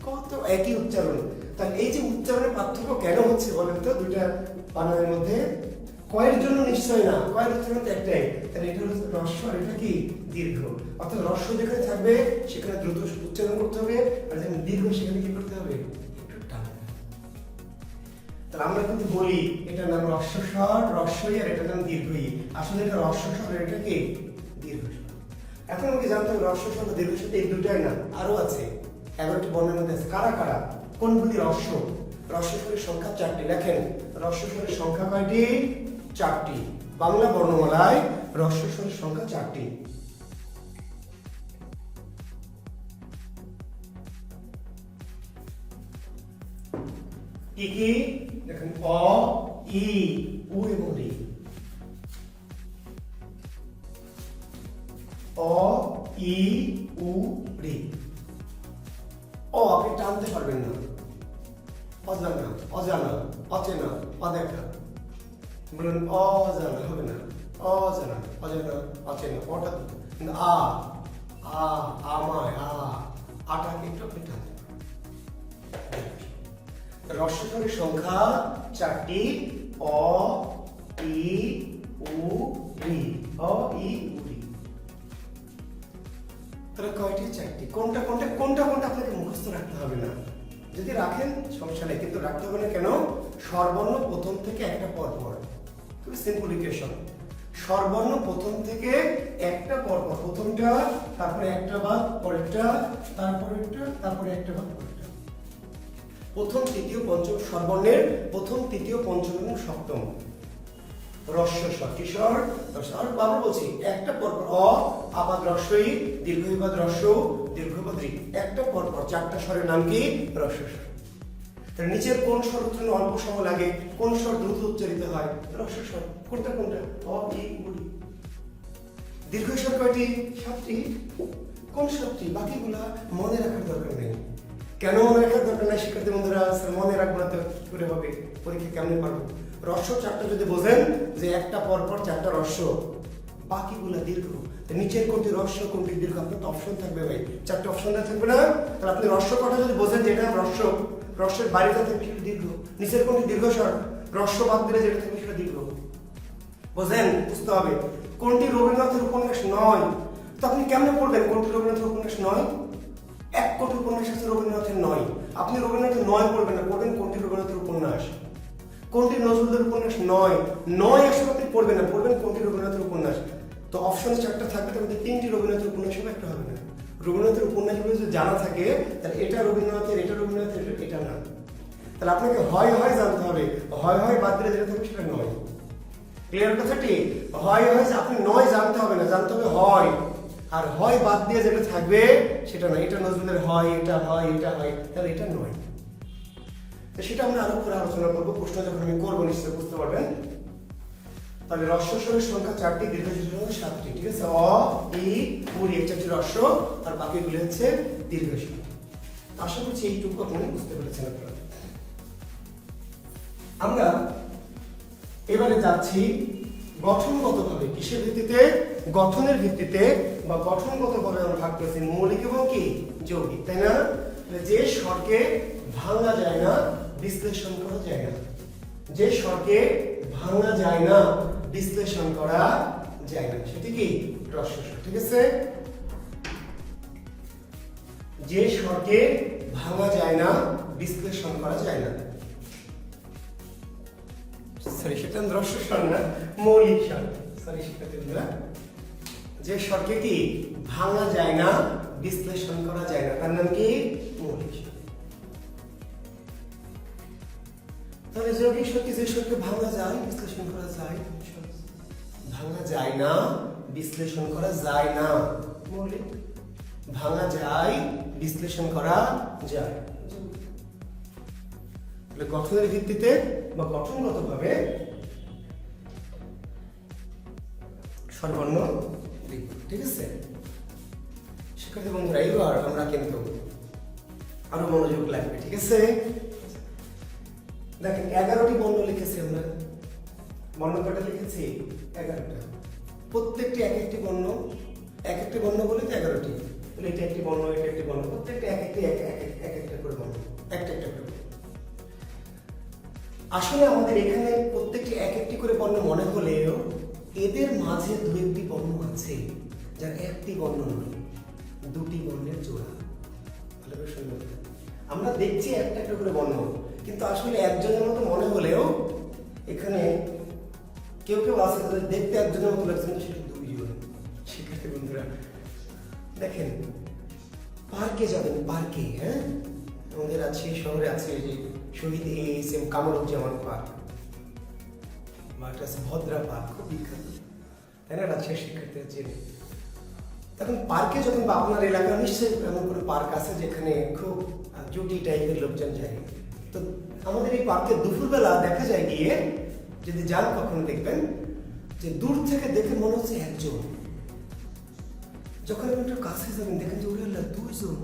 কত একই উচ্চারণ। তাহলে এই যে উচ্চারণের পার্থক্য কেন হচ্ছে বলেন তো দুইটা বানানের মধ্যে? কয়ের জন্য নিশ্চয় না, কয়ের উচ্চারণ তো একটাই। তাহলে এটা হচ্ছে হ্রস্ব আর এটা কি দীর্ঘ। অর্থাৎ হ্রস্ব যেখানে থাকবে সেখানে দ্রুত উচ্চারণ করতে হবে, আর যেখানে দীর্ঘ সেখানে কি করতে হবে, একটু টানতে হবে। তাহলে আমরা কিন্তু বলি এটার নাম হ্রস্বস্বর, হ্রস্বই, আর এটার নাম দীর্ঘই। আসলে এটা হ্রস্বস্বর, এটা কি দীর্ঘস্বর। এখন আমাকে জানতে হবে হ্রস্বস্বর বা দীর্ঘস্বর এই দুটাই না, আরো আছে 11টি বর্ণের মধ্যে আছে। কারা কারা, কোনগুলি হ্রস্ব? হ্রস্বস্বরের সংখ্যা 4টি। লেখেন, হ্রস্বস্বরের সংখ্যা কয়টি? 4টি। বাংলা বর্ণমালায় হ্রস্বস্বরের সংখ্যা 4টি। কি কি দেখেন, অ, ই, উ এবং ঋ। অ, ই, উ, ঋ। অ আপনি টানতে পারবেন না, অজানা, অজানা, অচেনা, অদেখা। বলুন অজানা হবে না, অজানা, অজানা, অচেনা, অটা। কিন্তু আমায়, আটাকে একটু আপনি টানতে পারবেন। হ্রস্বস্বরের সংখ্যা 4টি। অ, ই, উ, ঋ। অ, ই, উ, ঋ। তাহলে কয়টি? 4টি। কোনটা কোনটা কোনটা কোনটা আপনাকে মুখস্থ রাখতে হবে না, যদি রাখেন সমস্যা নেই, কিন্তু রাখতে হবে না কেন? স্বরবর্ণ প্রথম থেকে একটা পর পর, খুবই সিম্পল ইকুয়েশন। স্বরবর্ণ প্রথম থেকে একটা পর পর, প্রথমটা, তারপরে একটা বাদ, পরেরটা, তারপরেরটা, তারপরে একটা বাদ, পরেরটা। প্রথম, তৃতীয়, পঞ্চম স্বরবর্ণের প্রথম, তৃতীয়, পঞ্চম এবং সপ্তম হ্রস্বস্বর। কিশোর আর বাবা বলছি একটা পর পর, অ আবার হ্রস্বই, দীর্ঘইবাদ হ্রস্ব, দীর্ঘইবাদ ঋ, একটা পর পর 4টা স্বরের নাম কি? হ্রস্বস্বর। তাহলে নিচের কোন স্বর উচ্চারণে অল্প সময় লাগে, কোন স্বর দ্রুত উচ্চারিত হয়? হ্রস্বস্বর। কোনটা কোনটা? অ, ই, উ, ঋ। দীর্ঘস্বর কয়টি? 7টি। কোন 7টি? বাকিগুলা মনে রাখার দরকার নেই। কেন মনে রাখার দরকার নাই শিক্ষার্থী বন্ধুরা? মনে রাখবো না তো কি করে হবে, পরীক্ষা কেমনে পারবো? হ্রস্ব 4টা যদি বোঝেন যে একটা পর পর 4টা হ্রস্ব, বাকিগুলা দীর্ঘ। নিচের কোনটি হ্রস্ব কোনটি দীর্ঘ আপনার তো অপশন থাকবে ভাই, 4টে অপশন থাকবে না? তাহলে আপনি হ্রস্ব কথা যদি বোঝেন যেটা হ্রস্ব, হ্রস্বের বাইরে থাকবে সেটা দীর্ঘ, নিচের কোনটি দীর্ঘস্বর, হ্রস্ব বাদ দিলে যেটা থাকবে সেটা দীর্ঘ। বোঝেন? বুঝতে হবে। কোনটি রবীন্দ্রনাথের উপন্যাস নয়, তো আপনি কেমনে পড়বেন কোনটি রবীন্দ্রনাথের উপন্যাস নয়? 1 কোটি উপন্যাস আছে রবীন্দ্রনাথের নয়, আপনি রবীন্দ্রনাথের নয় পড়বেন না, পড়বেন কোনটি রবীন্দ্রনাথের উপন্যাস। কোনটি নজরুলের উপন্যাস নয়, নয় আসলে আপনি পড়বেন না, পড়বেন কোনটি রবীন্দ্রনাথের উপন্যাস। তো অপশন 4টা থাকবে, তার মধ্যে 3টি রবীন্দ্রনাথের উপন্যাস হবে, একটা হবে না। রবীন্দ্রনাথের উপন্যাসগুলো যদি জানা থাকে তাহলে এটা রবীন্দ্রনাথের, এটা রবীন্দ্রনাথের, এটা না। তাহলে আপনাকে হয় হয় জানতে হবে, হয় হয় বাদ দিলে যেটা থাকবে সেটা নয়। ক্লিয়ার কথাটি? হয় হয় আপনি নয় জানতে হবে না, জানতে হবে হয়। আর হয় বাদ দিয়ে যেটা থাকবে সেটা নয়। এটা নজরুলের হয়, এটা হয়, এটা হয়, তাহলে এটা নয়। তো সেটা আমরা আরো করে আলোচনা করবো, প্রশ্ন যখন আমি করবো নিশ্চয়ই বুঝতে পারবেন। তাহলে রস্য স্বরের সংখ্যা 4টি, দীর্ঘস্বরের সংখ্যা 7টি, ঠিক আছে? অ, ই, উ, রি, 4টি রস্য আর বাকিগুলো হচ্ছে দীর্ঘস্বর। আশা করছি এইটুকু আপনি বুঝতে পেরেছেন আপনারা। আমরা এবারে যাচ্ছি গঠনগতভাবে, কিসের ভিত্তিতে? গঠনের ভিত্তিতে বা গঠনগতভাবে আমরা ভাগ করেছি মৌলিক এবং কি যৌগিক, তাই না? যে স্বরকে ভাঙা যায় না, বিশ্লেষণ করা যায় না, যে স্বরকে ভাঙা যায় না, বিশ্লেষণ করা যায় না, সেটি কি রস্য স্বর, ঠিক আছে? যে স্বরকে ভাঙা যায় না, বিশ্লেষণ করা যায় না, সরি সেটা রস্য স্বর না, মৌলিক স্বর, সরি শিক্ষার্থীরা। যে স্বরকে কি ভাঙা যায় না, বিশ্লেষণ করা যায় না, তার নাম কি মৌলিক স্বর। তাহলে যৌগিক স্বর কি? যে স্বরকে ভাঙা যায়, বিশ্লেষণ করা যায়, ভাঙা যায় না, বিশ্লেষণ করা যায় না, মৌলিক। ভাঙা যায়, বিশ্লেষণ করা যায়। গঠনের ভিত্তিতে বা গঠনগতভাবে স্বরবর্ণ লিখব, ঠিক আছে? শিক্ষার্থী বন্ধুরা, এবার আমরা কিন্তু আরো মনোযোগ লাগবে, ঠিক আছে? দেখেন 11টি বর্ণ লিখেছি আমরা, বর্ণ কয়টা লিখেছি? 11টা। প্রত্যেকটি এক একটি বর্ণ, এক একটি বর্ণ বলে তো 11টি। তাহলে এটা একটি বর্ণ, এটা একটি বর্ণ, প্রত্যেকটা এক একটা করে বর্ণ, একটা একটা করে। আসলে আমাদের এখানে প্রত্যেকটি এক একটি করে বর্ণ মনে হলেও এদের মাঝে দু একটি বর্ণ আছে যার একটি বর্ণ নয়, দুটি বর্ণের জোড়া। ভালো শুনবেন, আমরা দেখছি একটা একটা করে বর্ণ, কিন্তু আসলে একজনের মতো মনে হলেও এখানে কেউ কেউ আছে তাদের দেখতে একজনের মতো লাগছে, কিন্তু সেটা দুইজন। শিক্ষার্থী বন্ধুরা দেখেন, পার্কে যাবেন, পার্কে, হ্যাঁ, আমাদের আছে শহরে আছে যে শহীদ এম কামরুজ্জামান পার্ক, আছে ভদ্রা পার্ক, খুব বিখ্যাত, তাই না? রাজশাহী শিক্ষার্থীরা চেনে। তখন পার্কে যখন বা আপনার এলাকা নিশ্চয়ই এমন কোনো পার্ক আছে যেখানে খুব জুটি টাইপের লোকজন যায়। তো আমাদের এই পার্কে দুপুরবেলা দেখা যায় গিয়ে, যদি যান কখনো দেখবেন যে দূর থেকে দেখে মনে হচ্ছে একজন, যখন আপনি একটু কাছে যাবেন দেখেন যে ওরে আল্লাহ দুইজন,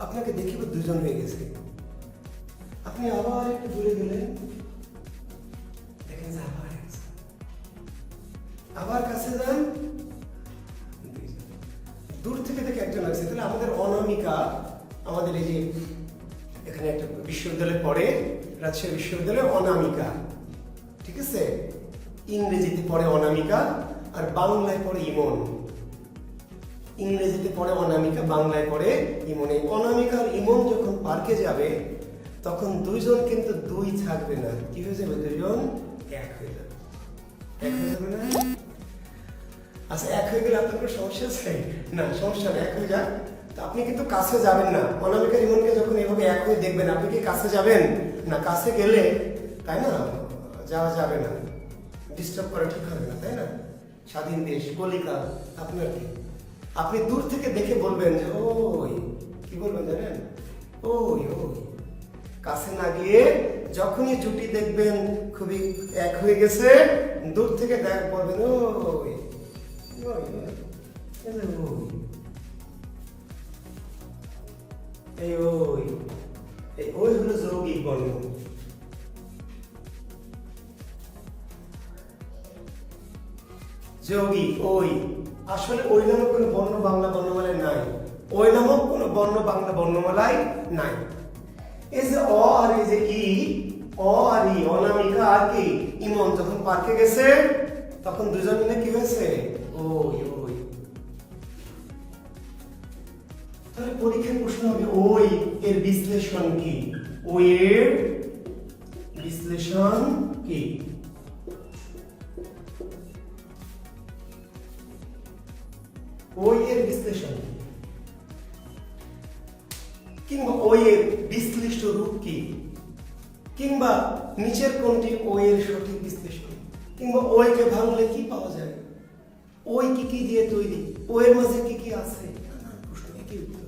আপনাকে দেখে দুজন হয়ে গেছে। আপনি আবার একটু দূরে গেলেন, দেখেন যে আবার একজন, আবার কাছে যান, দূর থেকে দেখে একজন আছে। তাহলে আমাদের অনামিকা, আমাদের এই যে এখানে একটা বিশ্ববিদ্যালয়ে পড়ে, রাজশাহী বিশ্ববিদ্যালয়ে অনামিকা, ঠিক আছে? ইংরেজিতে পড়ে অনামিকা আর বাংলায় পড়ে ইমন। ইংরেজিতে পড়ে অনামিকা, বাংলায় পড়ে ইমন। এই অনামিকা আর ইমন যখন পার্কে যাবে তখন দুইজন কিন্তু দুই থাকবে না, কি হয়ে যাবে? দুইজন এক হয়ে যাবে। এক হয়ে যাবে না? আচ্ছা, এক হয়ে গেলে আপনার কোনো সমস্যা আছে? না, সমস্যা নেই, এক হয়ে যাক। তো আপনি কিন্তু কাছে যাবেন না, অনামিকা ইমনকে যখন এভাবে এক হয়ে দেখবেন, আপনি কি কাছে যাবেন না? কাছে গেলে, তাই না, যাওয়া যাবে না, ডিস্টার্ব করা ঠিক হবে না, তাই না? স্বাধীন দেশ, কলিকা, আপনার কি? আপনি দূর থেকে দেখে বলবেন যে ওই, কি বলবেন জানেন? ওই ওই। কাছে না গিয়ে যখনই জুটি দেখবেন খুবই এক হয়ে গেছে, দূর থেকে দেখ বলবেন ওই এই ওই, এই ওই হলো যৌগিক বর্ণ। যৌগিক ওই, আসলে ওই নামক কোনো বর্ণ বাংলা বর্ণমালায় নাই, ওই নামক কোনো বর্ণ বাংলা বর্ণমালায় নাই। এই যে অ আর এই যে ই, অ আর ই, অনামিকা আর কি ইমন যখন পার্কে গেছে তখন দুজন মিলে কি হয়েছে? ওই ওই। তাহলে পরীক্ষায় প্রশ্ন হবে ওই এর বিশ্লেষণ কি? ওই এর বিশ্লেষণ কি? ওই এর বিশ্লেষণ কিংবা ওই এর বিশ্লিষ্ট রূপ কি, কিংবা নিচের কোনটি ওই এর সঠিক বিশ্লেষণ, কিংবা ওইকে ভাঙলে কি পাওয়া যায়, ওই কি কি দিয়ে তৈরি, ওই এর মাঝে কি কি আছে, নানান প্রশ্ন, একই উত্তর।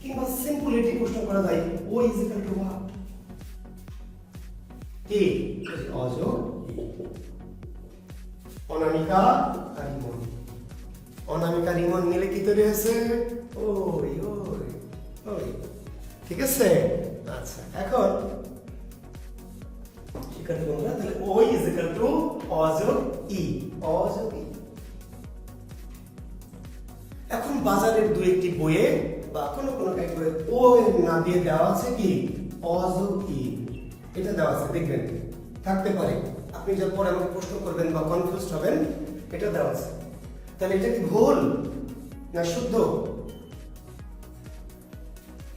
কিংবা সিম্পল এটি প্রশ্ন করা যায়, ওই ইজ ইকুয়াল টু হোয়াট, কি অযোগ ই। অনামিকা আর ইমন, অনামিকা রিমন মিলে কি তৈরি হয়েছে ওই ওই ওই, ঠিক আছে। আচ্ছা এখন শিক্ষার্থী বন্ধুরা তাহলে ওই ইজ ইকুয়াল টু অযোগ ই, অযোগ ই। এখন বাজারের দুই একটি বইয়ে বা কোনো কোনো বইয়ে ও না দিয়ে দেওয়া আছে কি অযোগ ই, এটা দেওয়া আছে দেখবেন থাকতে পারে, আপনি যখন পরে আমাকে প্রশ্ন করবেন বা কনফিউজড হবেন এটা দেওয়া আছে। তাহলে এটা কি ভুল না শুদ্ধ?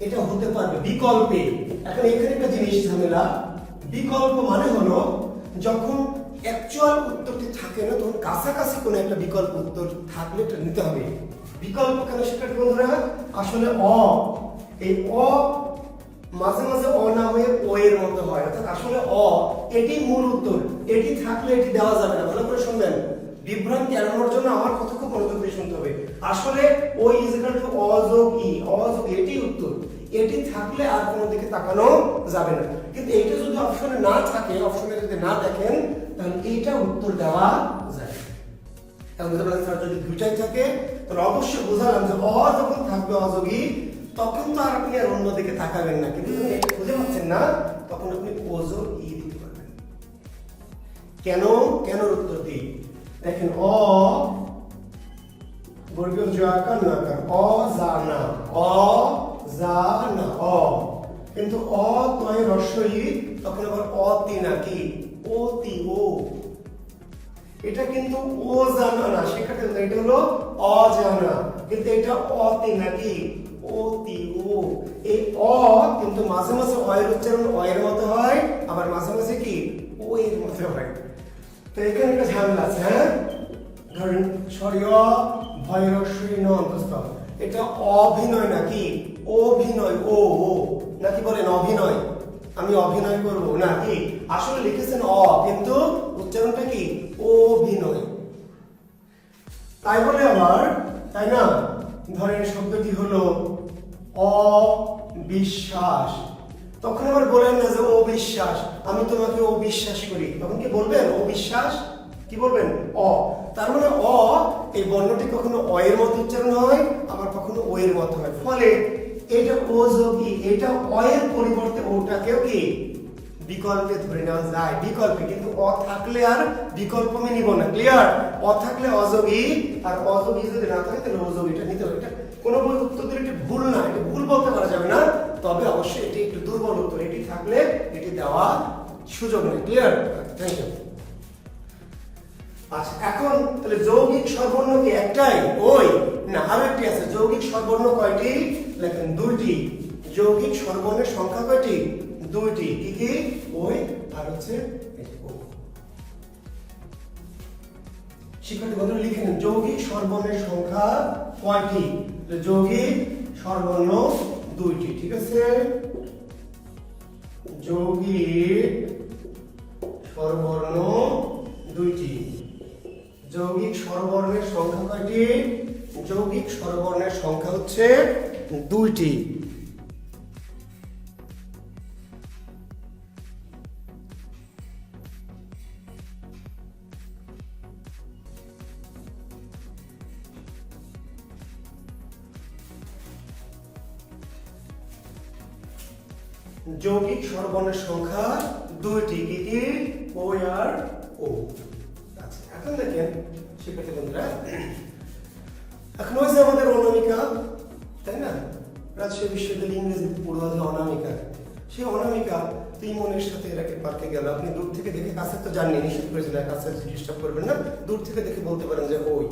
এটা হতে পারবে বিকল্পে। এখন এখানে একটা জিনিস ঝামেলা, বিকল্প মানে হলো যখন অ্যাকচুয়াল উত্তরটি থাকে না তখন কাছাকাছি কোনো একটা বিকল্প উত্তর থাকলে এটা নিতে হবে। বিকল্প কেন শিক্ষার্থী বন্ধুরা? আসলে এই মাঝে মাঝে অ না হয়ে ও এর মতো হয়, অর্থাৎ আসলে এটি মূল উত্তর, এটি থাকলে এটি দেওয়া যাবে না। ভালো করে শুনবেন, বিভ্রান্তি এড়ানোর জন্য আমার কথা খুব মনোযোগ দিয়ে শুনতে হবে। আসলে ও ইজ ইকুয়াল টু অযোগ ই, অযোগ এটি উত্তর, এটি থাকলে আর কোনো দিকে তাকানো যাবে না। কিন্তু এইটা যদি অপশনে না থাকে, অপশনে যদি না দেখেন তাহলে এইটা উত্তর দেওয়া যায়। এখন যদি দুইটাই থাকে তাহলে অবশ্যই বোঝালাম যে যখন থাকবে অযোগী তখন তো আর আপনি আর অন্য দিকে তাকাবেন না, কিন্তু যখন এটা খুঁজে পাচ্ছেন না তখন আপনি অযোগ ই দিতে পারবেন। কেন কেন উত্তর দিই দেখেন, বর্গীয় জ আকার না আকার অজানা, অজানা কিন্তু তয় হ্রস্ব ই তখন আবার অতি না কি অতি ও, এটা কিন্তু ও জানা না সেক্ষেত্রে এটা হলো অজানা, কিন্তু এটা অতি নাকি অতি ও। এই কিন্তু মাঝে মাঝে এর উচ্চারণ এর মতো হয়, আবার মাঝে মাঝে কি ও এর মতো হয়। তো এখানে একটা ঝামেলা আছে। হ্যাঁ ধরেন সরিয় ভয়রস্বই ন অন্তস্থ, এটা অভিনয় নাকি অভিনয় ও নাকি বলেন অভিনয়, আমি অভিনয় করব নাকি আসলে লিখেছেন কিন্তু উচ্চারণটা কি অভিনয়। তাই বলে আবার তাই না, ধরেন শব্দটি হলো অবিশ্বাস, তখন আবার বলেন না যে অবিশ্বাস, আমি তোমাকে অবিশ্বাস করি, তখন কি বলবেন অবিশ্বাস, কি বলবেন তার মানে এই বর্ণটি কখনো এর মতো উচ্চারণ হয় আবার কখনো ও এর মতো হয়, ফলে এটা অযোগী, এটা এর পরিবর্তে ওটাকেও কি বিকল্পে ধরে নেওয়া যায়, বিকল্পে। কিন্তু থাকলে আর বিকল্প আমি নিব না, ক্লিয়ার? থাকলে অযোগী, আর অযোগী যদি না থাকে তাহলে অযোগীটা নিতে হবে। এটা কোনো বই উত্তর দিলে এটা ভুল না, এটা ভুল বলতে পারা যাবে না, তবে অবশ্যই এটি একটু দুর্বল উত্তর, এটি থাকলে এটি দেওয়া সুযোগ নেই, ক্লিয়ার? Thank you. আচ্ছা এখন তাহলে যৌগিক স্বরবর্ণ কি একটাই ওই না আরো একটি আছে? যৌগিক স্বরবর্ণ কয়টি? লেখেন দুইটি। যৌগিক স্বরবর্ণের সংখ্যা কয়টি? দুইটি। কি কি? ওই আর হচ্ছে ও। শিক্ষার্থী বন্ধুরা লিখে নিন যৌগিক স্বরবর্ণের সংখ্যা কয়টি? যৌগিক স্বরবর্ণ দুইটি, ঠিক আছে? যৌগিক স্বরবর্ণ দুইটি। যৌগিক স্বরবর্ণের সংখ্যা কয়টি? যৌগিক স্বরবর্ণের সংখ্যা হচ্ছে দুইটি। যৌগিক স্বরবর্ণের সংখ্যা দুইটি। কি কি? ও আর ও। আচ্ছা এখন দেখেন শিক্ষার্থী বন্ধুরা, এখন হয়েছে আমাদের অনামিকা, তাই না? রাজশাহী বিশ্ববিদ্যালয় ইংরেজি পড়ুয়া যে অনামিকা, সেই অনামিকা ইমনের সাথে এরাকে পার্কে গেল, আপনি দূর থেকে দেখে, কাছে তো জাননি, নিষেধ করেছিল কাছে ডিস্টার্ব করবেন না, দূর থেকে দেখে বলতে পারেন যে ওই।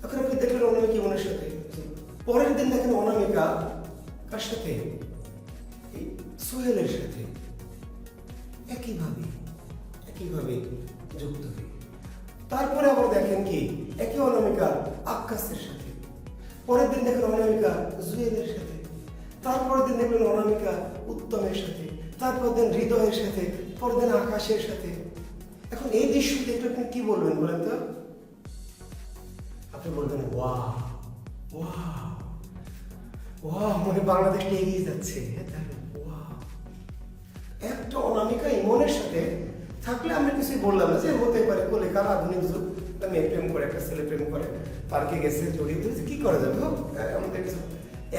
এখন আপনি দেখলেন অনামিকা ইমনের সাথে, পরের দিন দেখেন অনামিকা কার সাথে? সোহেলের সাথে, একইভাবে যুক্ত হয়ে। তারপরে আবার দেখেন কি একই অনামিকা আকাশের সাথে, পরের দিন দেখেন অনামিকা জুয়েলের সাথে, তারপরের দিন দেখলেন অনামিকা উত্তমের সাথে, তারপর দিন হৃদয়ের সাথে, পরের দিন আকাশের সাথে। এখন এই দৃশ্য দেখলে আপনি কি বলবেন বলেন তো? আপনি বলবেন ওয়াও ওয়াও ওয়াও, মানে বাংলাদেশটা এগিয়ে যাচ্ছে। একটা অনামিকা ইমনের সাথে থাকলে আমরা কিছুই বললাম না, যে হতে পারে কলিকাল আধুনিক যুগ, মেয়ে প্রেম করে, একটা ছেলে প্রেম করে, পার্কে গেছে, জড়িয়ে ধরেছে, কি করা যাবে? আমাদের কিছু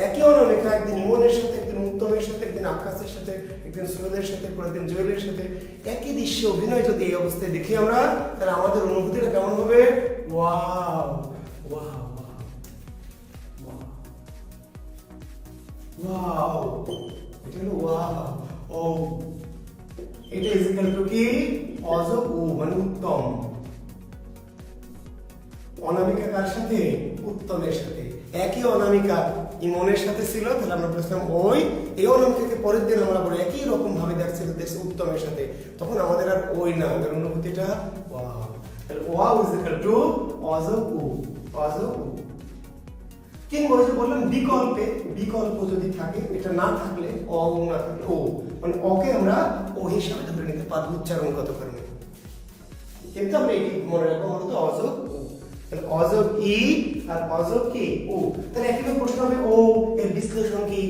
একই অনামিকা একদিন ইমনের সাথে, একদিন উত্তমের সাথে, একদিন আকাশের সাথে, একদিন সৈয়দের সাথে, একদিন জুয়েলের সাথে একই দৃশ্যে অভিনয় যদি এই অবস্থায় দেখি আমরা, তাহলে আমাদের অনুভূতিটা কেমন হবে? ওয়াও ওয়াও ওয়াও, এটা হলো ওয়াও। ও, এটা ইজ ইকুয়াল টু কি? অজ উ, মানে উত্তম। অনামিকা কার সাথে? উত্তমের সাথে। একই অনামিকা ইমনের সাথে ছিল, তাহলে আমরা বলছিলাম ওই, এই অনামিকাকে পরের দিন আমরা বলি একই রকম ভাবে দেখছে উত্তমের সাথে, তখন আমাদের আর ওই না, আমাদের অনুভূতিটা ওয়াও। তাহলে ওয়াও ইজ ইকুয়াল টু অজ উ, অজ উ। কিংবা যে বললাম বিকল্পে, বিকল্প যদি থাকে, এটা না থাকলে অ, না থাকলে ও, মানে অকে আমরা ও হিসাবে ধরে নিতে পারবো উচ্চারণগত কারণে, কিন্তু আমরা এটি মনে রাখবো মূলত অযোগ ও। তাহলে অযোগ ই আর অযোগ কি? ও। তাহলে একইভাবে প্রশ্ন হবে ও এর বিশ্লেষণ কি,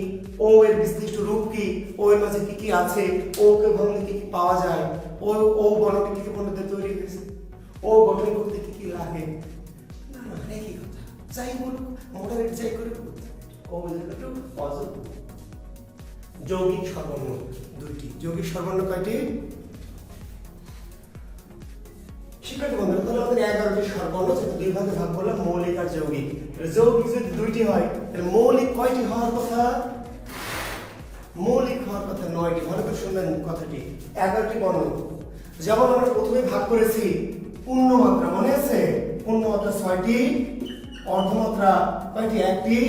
ও এর বিশ্লিষ্ট রূপ কি, ও এর মাঝে কি কি আছে, ও কে ভাঙলে কি কি পাওয়া যায়, ও ও বর্ণটি কি কি বর্ণ দিয়ে তৈরি হয়েছে, ও গঠন করতে কি কি লাগে, না না একই কথা, যাই বলুক, মডারেট যাই করে ও অযোগ। যৌগিক সর্বর্ণ দুইটি। যৌগিক সর্বর্ণ কয়টি? শিক্ষার্থী বন্ধুরা, তাহলে আমাদের 11টি সর্বর্ণ, যেটা দুই ভাগে ভাগ করলাম, মৌলিক আর যৌগিক। যৌগিক যদি দুইটি হয়, তাহলে মৌলিক কয়টি হওয়ার কথা? মৌলিক হওয়ার কথা 9টি। ভালো করে শুনবেন কথাটি। 11টি বর্ণ, যেমন আমরা প্রথমে ভাগ করেছি পূর্ণমাত্রা, মনে আছে? পূর্ণমাত্রা 6টি, অর্ধমাত্রা কয়টি? 1টি,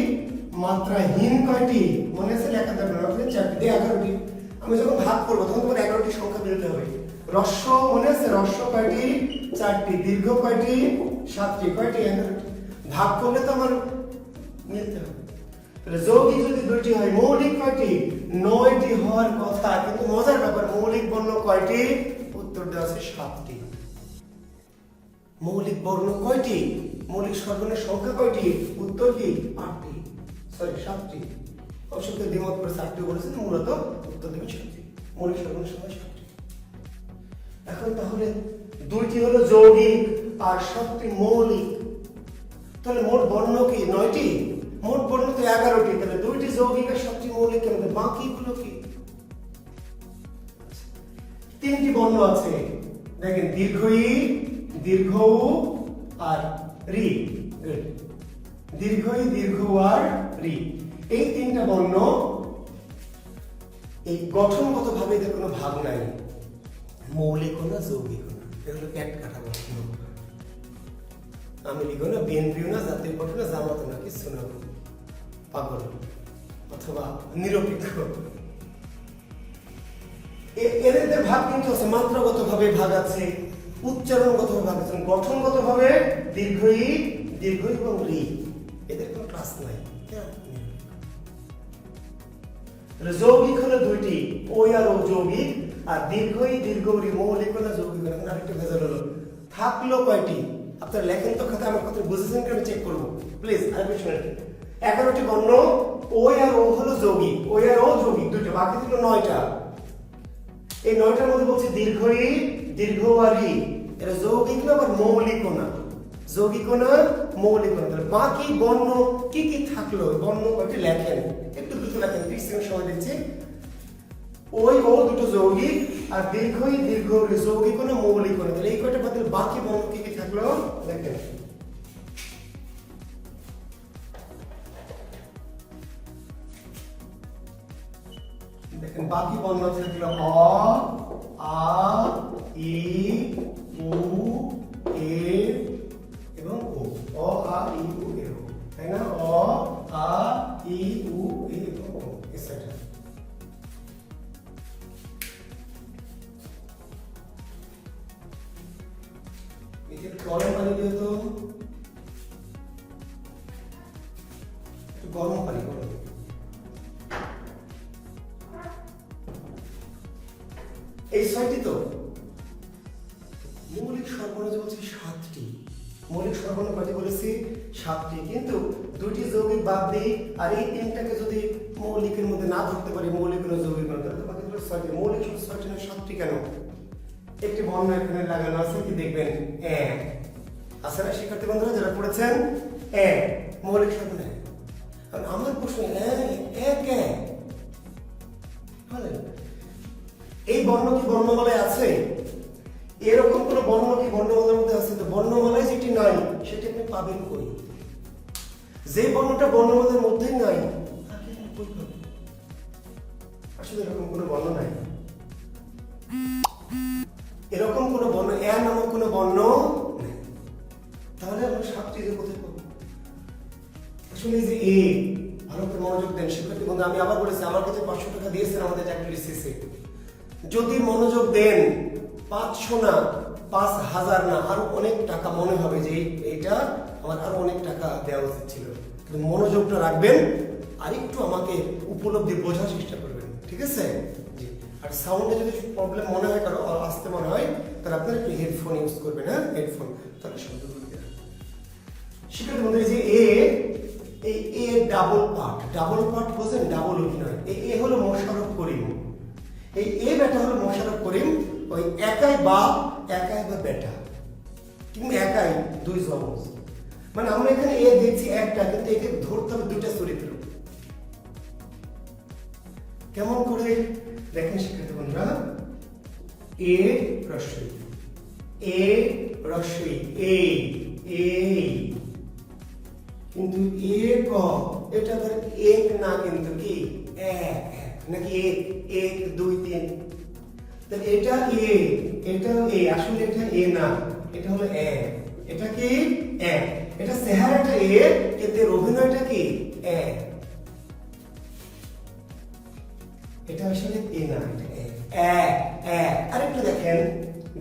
মাত্রাহীন কয়টি? মনে আছে? লেখা থাকবে 4টি, 11টি। আমি যখন ভাগ করবো তখন তোমার 11টি সংখ্যা বেরোতে হবে। হ্রস্ব, মনে আছে? হ্রস্ব কয়টি? 4টি, দীর্ঘ কয়টি? 7টি, কয়টি? 11টি। ভাগ করলে তো আমার মিলতে হবে। তাহলে যৌগিক যদি দুইটি হয়, মৌলিক কয়টি? 9টি হওয়ার কথা, কিন্তু মজার ব্যাপার, মৌলিক বর্ণ কয়টি? উত্তর দেওয়া আছে 7টি। মৌলিক বর্ণ কয়টি? মৌলিক সর্বর্ণের সংখ্যা কয়টি? উত্তর কি? 8টি, সরি 7টি। অবশ্যই দ্বিমত করে 7টি বলেছেন, মূলত উত্তর দেবেন 7টি। মৌলিক সর্বর্ণের সংখ্যা 7টি। এখন তাহলে দুইটি হলো যৌগিক আর 7টি মৌলিক, তাহলে মোট বর্ণ কি? 9টি। মোট বর্ণ তো 11টি, তাহলে দুইটি যৌগিক আর 7টি মৌলিক, বাকিগুলো কি? 3টি বর্ণ আছে, দেখেন, দীর্ঘ ই, দীর্ঘ উ আর রি। দীর্ঘ ই, দীর্ঘ উ আর রি, এই 3টা বর্ণ এই গঠনগতভাবে এদের কোনো ভাগ নাই, মৌলিক না যৌগিক না, এগুলো প্যাট কাটা বর্ণ। আমি লিখো না বিএনপিও না, জাতীয় পার্টি না, জামাত না, কিছু না, পাগল অথবা নিরপেক্ষ। এদের ভাগ কিন্তু আছে, মাত্রাগতভাবে ভাগ আছে, উচ্চারণগতভাবে ভাগ আছে, গঠনগতভাবে দীর্ঘ ই, দীর্ঘ এবং রি, এদের কোনো ক্লাস নাই। যৌগিক হলো দুইটি, ওই আর ও যৌগিক, আর দীর্ঘ ই, দীর্ঘ রি মৌলিক হলো যৌগিক। এখন আরেকটা ভেজাল হলো, থাকলো কয়টি? আপনারা লেখেন তো খাতা, আমার কথা বুঝেছেন কি আমি চেক করবো, প্লিজ আরেকটু শুনেন। 11টি বর্ণ, ওই আর ও হলো যৌগিক, ওই আর ও যৌগিক দুইটা, বাকি ছিল 9টা। এই 9টার মধ্যে বলছে দীর্ঘ ই, দীর্ঘ আর ই, এটা যৌগিক না আবার মৌলিক না, যৌগিক না মৌলিক না। তাহলে বাকি বর্ণ কি কি থাকলো, বর্ণ কয়টি লেখেন, একটু দ্রুত লেখেন, 30 সেকেন্ড সময় দিচ্ছি। ওই ও দুটো যৌগিক, আর দীর্ঘ ই, দীর্ঘ রি যৌগিক না মৌলিক না। তাহলে এই কয়টা বাদ দিলে বাকি বর্ণ কি কি থাকলো দেখেন। দেখেন বাকি বর্ণ থাকলো অ, আ, ই, উ, এ এবং ও। অ, আ, ই, উ, এ, ও, তাই না? অ, আ, ই, উ, এ এবং ও, এটসেট্রা। একে গরম পানি দিও তো, একটু গরম পানি করো। এই 6টি তো মৌলিক সর্বর্ণ, যে বলছি 7টি মৌলিক সর্বর্ণ কয়টি বলেছি? 7টি, কিন্তু দুইটি যৌগিক বাদ দিই, আর এই 3টাকে যদি মৌলিকের মধ্যে না ধরতে পারি, মৌলিক না যৌগিক না, তাহলে বাকি হলো ছয়টি, মৌলিক সংখ্যা ছয়টি না সাতটি কেন? একটি বর্ণ এখানে লাগানো আছে, কি দেখবেন আছে না শিক্ষার্থী বন্ধুরা যারা পড়েছেন? মৌলিক সংখ্যা নেই। আমার প্রশ্ন এই বর্ণ কি বর্ণমালায় আছে? এরকম কোন বর্ণ কি বর্ণমালার মধ্যে আছে? তো বর্ণমালায় যেটি নাই সেটি আপনি পাবেন কই? যে বর্ণটা বর্ণমালার মধ্যেই নাই তাকে আপনি কই পাবেন? আসলে এরকম কোনো বর্ণ নাই, এরকম কোনো বর্ণ নামক কোনো বর্ণ নেই। তাহলে আমরা সাতটি যে কোথায় পাবো? আসলে যে ভালো করে মনোযোগ দেন শিক্ষার্থী বন্ধু। আমি আবার বলেছি, আমার কাছে 500 টাকা দিয়েছেন আমাদের চাকরি শেষে। যদি মনোযোগ দেন 500 না 5000 না আরো অনেক টাকা মনে হবে যে এইটা আমার আরো অনেক টাকা দেওয়া উচিত ছিল। কিন্তু মনোযোগটা রাখবেন আর একটু আমাকে উপলব্ধি বোঝার চেষ্টা করবেন, ঠিক আছে? জি। আর সাউন্ডে যদি প্রবলেম মনে হয় কারো আসতে মনে হয় তাহলে আপনারা একটু হেডফোন ইউজ করবেন। হেডফোন তাহলে শব্দ করবে। শিক্ষার্থী বন্ধু, যে এই ডাবল পার্ট বোঝেন? ডাবল অভিনয়। এই হলো মোশাররফ করিম, এই বেটা হলো মোশাররফ করিম। ওই একাই বাপ একাই বা বেটা, কিন্তু একাই দুই জমজ। মানে আমরা এখানে দেখছি একটা, কিন্তু একে ধরতে হবে দুইটা চরিত্র। কেমন করে দেখেন শিক্ষার্থী বন্ধুরা? রস্বই কিন্তু এটা ধর এক না, কিন্তু কি নাকি 1 2 3। তাহলে এটা এটা আসলে এটা না, এটা হলো এটা কি এটা চেহারাটা কিন্তু অভিনয়টা কি এটা আসলে না, এটা আরেকটু দেখেন,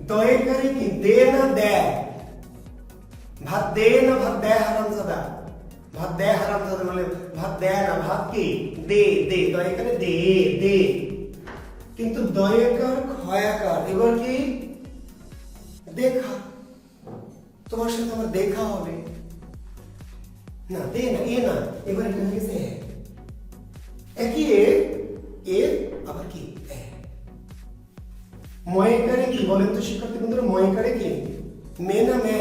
দয়াকারী কি দে না দেয়, ভাত দে না ভাত দেয় হারামজাদা, ভাত দেয় হারামজাদা মানে ভাত দেয় না, ভাত কি দে দয়াকারে দে। কিন্তু দয়াকার ক্ষয়াকার এবার কি দেখা, তোমার সাথে আমার দেখা হবে না, দে না না, এবার এটা হয়ে গেছে একই আবার কি ময়কারে কি বলেন তো শিক্ষার্থী বন্ধুরা? ময়কারে কি মে না মে?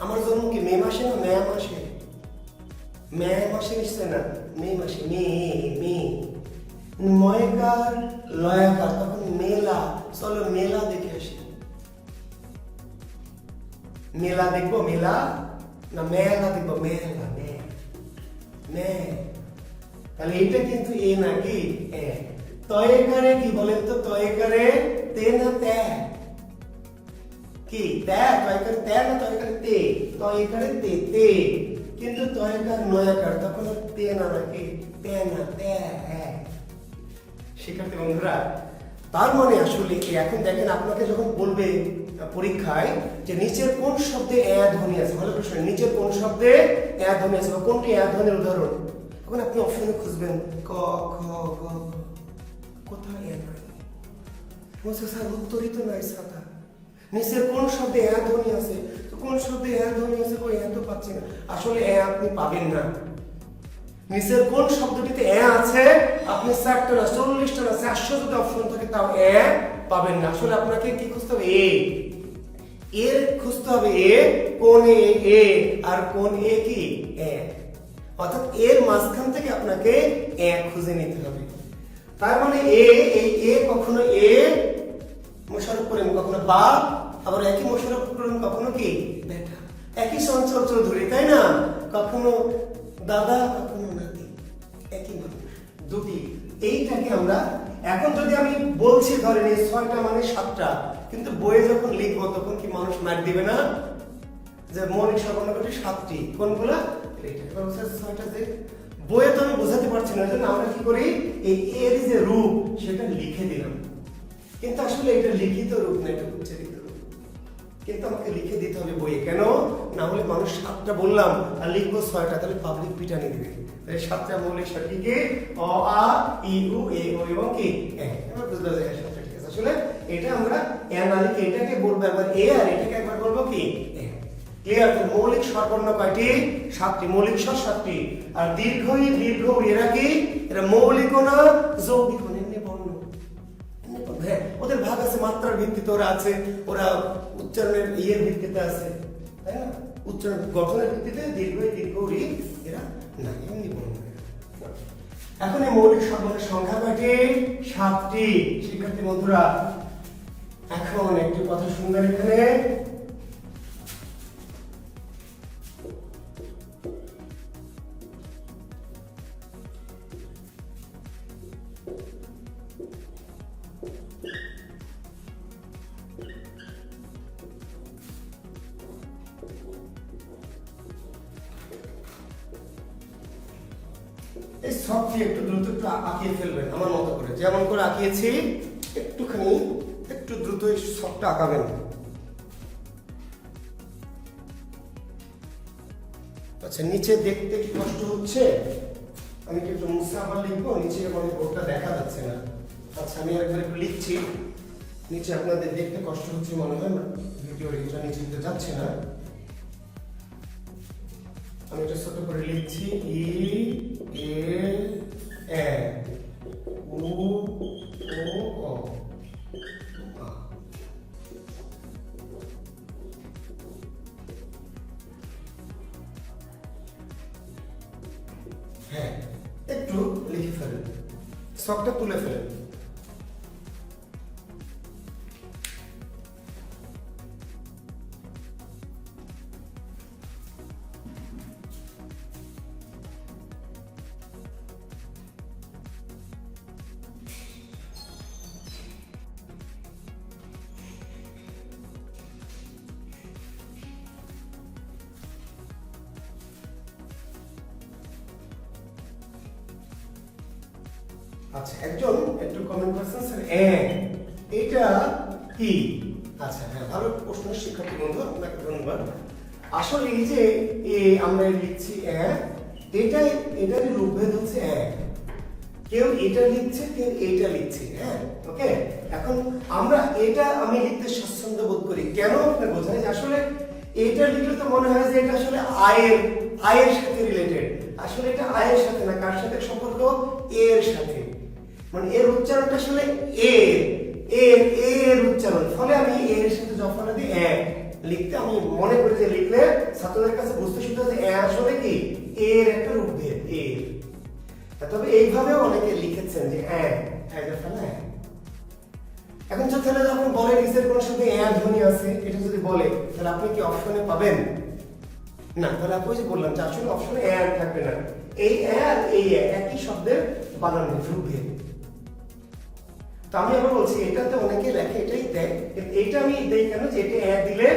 আমার জন্ম কি মে মাসে না মে মাসে? মে মাসে নিশ্চয় না, মে মাসে। মে ময়কার লয়াকার, তখন মেলা। চলো মেলা দেখে আসি। মেলা দেখবো, মেলা না মেলা দেখবো? মেলা মে। তাহলে এটা কিন্তু নাকি তয়কারে কি বলেন তো? তয়কারে তে না তে কি তয়কারে তে না তয়কারে তে? তয়কারে তে কিন্তু তয়কার নয়াকার, তখন তে না নাকি তে না তে। শিক্ষার্থী বন্ধুরা, তার মানে আসলে এখন দেখেন আপনাকে যখন বলবে পরীক্ষায় যে নিচের কোন শব্দে ধ্বনি আছে, ভালো প্রশ্ন, নিচের কোন শব্দে ধ্বনি আছে বা কোনটি ধ্বনির উদাহরণ, তখন আপনি অপশনে খুঁজবেন ক খ গ। কোথায় নাই? বলছে স্যার উত্তরই তো নাই সাদা। নিচের কোন শব্দে ধ্বনি আছে, তো কোন শব্দে ধ্বনি আছে কই তো পাচ্ছি না। আসলে আপনি পাবেন না। নিচের কোন শব্দটিতে আছে আপনি 4টা না 40টা না 400 যদি অপশন থাকে তাও পাবেন না। আসলে আপনাকে কি খুঁজতে হবে? এর খুঁজতে হবে কোন আর কোন কি অর্থাৎ এর মাঝখান থেকে আপনাকে খুঁজে নিতে হবে। তার মানে এই কখনো মোশাররফ করিম, কখনো বা, আবার একই মোশাররফ করিম কখনো কি বেটা, একই চঞ্চল চৌধুরী, তাই না? কখনো দাদা কখনো নাতি, একই মানুষ, দুটি। এইটাকে আমরা এখন যদি আমি বলছি ধরেন 6টা মানে 7টা, কিন্তু বইয়ে যখন লিখবো তখন কি মানুষ মার দিবে না যে মৌলিক স্বর্ণকটি 7টি? কোনগুলা? এবার 6টা যে বইয়ে তো আমি বোঝাতে পারছি না, জন্য আমরা কি করি এর যে রূপ সেটা লিখে দিলাম। কিন্তু আসলে এটা লিখিত রূপ না, এটা উচ্চারিত রূপ। কিন্তু আমাকে লিখে দিতে হবে বইয়ে, কেন না হলে মানুষ 7টা বললাম আর লিখবো 6টা, তাহলে পাবলিক পিটানি দিবে। তাই 7টা মৌলিক স্বর কি? অ আ ই উ এ ও এবং কি এবার বুঝতে যায় 7টা, ঠিক আছে? আসলে এটা আমরা না লিখে এটাকে বলবো একবার আর এটাকে একবার বলবো কি ক্লিয়ার? মৌলিক স্বরবর্ণ কয়টি? 7টি। মৌলিক স্বর 7টি। আর দীর্ঘ ই, দীর্ঘ উ এরা কি? এরা মৌলিকও না, যৌগিকও না, এমনি বর্ণ। হ্যাঁ, ওদের ভাগ আছে, মাত্রার ভিত্তিতে ওরা আছে, ওরা উচ্চারণের ইয়ের ভিত্তিতে আছে, তাই না? উচ্চারণ গঠনের ভিত্তিতে দীর্ঘ ই, দীর্ঘ ই এরা না, এমনি বর্ণ। এখন এই মৌলিক স্বরবর্ণের সংখ্যা কয়টি? 7টি। শিক্ষার্থী বন্ধুরা, এখন একটি কথা শুনবেন এখানে। এই ছকটি একটু দ্রুত একটু আঁকিয়ে ফেলবেন আমার মতো করে, যেমন করে আঁকিয়েছি একটুখানি একটু দ্রুত এই ছকটা আঁকাবেন। আচ্ছা, নিচে দেখতে কি কষ্ট হচ্ছে? আমি কি একটু মুছে আবার লিখবো? নিচে মানে বোর্ডটা দেখা যাচ্ছে না। আচ্ছা, আমি একবার একটু লিখছি। নিচে আপনাদের দেখতে কষ্ট হচ্ছে মনে হয় না, ভিডিওর এটা নিচে দিতে যাচ্ছে না। আমি এটা ছোট করে লিখছি, ই এ এ উ ও অ। হ্যাঁ, একটু লিখে ফেলেন, ছকটা তুলে ফেলেন। আচ্ছা, একজন একটু কমেন্ট করছেন স্যার এটা কি? আচ্ছা, হ্যাঁ, ভালো প্রশ্ন শিক্ষার্থী বন্ধু, আপনাকে ধন্যবাদ। আসলে এই যে আমরা লিখছি এটার রূপভেদ হচ্ছে কেউ এটা লিখছে, কেউ এইটা লিখছে। হ্যাঁ, ওকে। এখন আমি লিখতে স্বাচ্ছন্দ্য বোধ করি কেন? আপনি বোঝায় যে আসলে এটা লিখলে তো মনে হয় যে এটা আসলে আয়ের সাথে রিলেটেড। আসলে এটা আয়ের সাথে না, কার সাথে সম্পর্ক? এর সাথে। মানে এর উচ্চারণটা আসলে এর উচ্চারণ, ফলে আমি এর সাথে জফলা দিই লিখতে আমি মনে করি যে লিখলে ছাত্রদের কাছে বুঝতে সুবিধা যে আসলে কি এর একটা রূপভেদ এর। তবে এইভাবেও অনেকে লিখেছেন যে এখন তাহলে যখন বলে নিচের কোন শব্দে ধ্বনি আছে, এটা যদি বলে তাহলে আপনি কি অপশনে পাবেন না? তাহলে আপনি যে বললাম যে আসলে অপশনে থাকবে না। এই আর এই একই শব্দের বানানো রূপভেদ। তো আমি আবার বলছি, এটাতে অনেকে লেখে এটাই দেয়, কিন্তু এটা আমি দেই কেন? যে এটা দিলে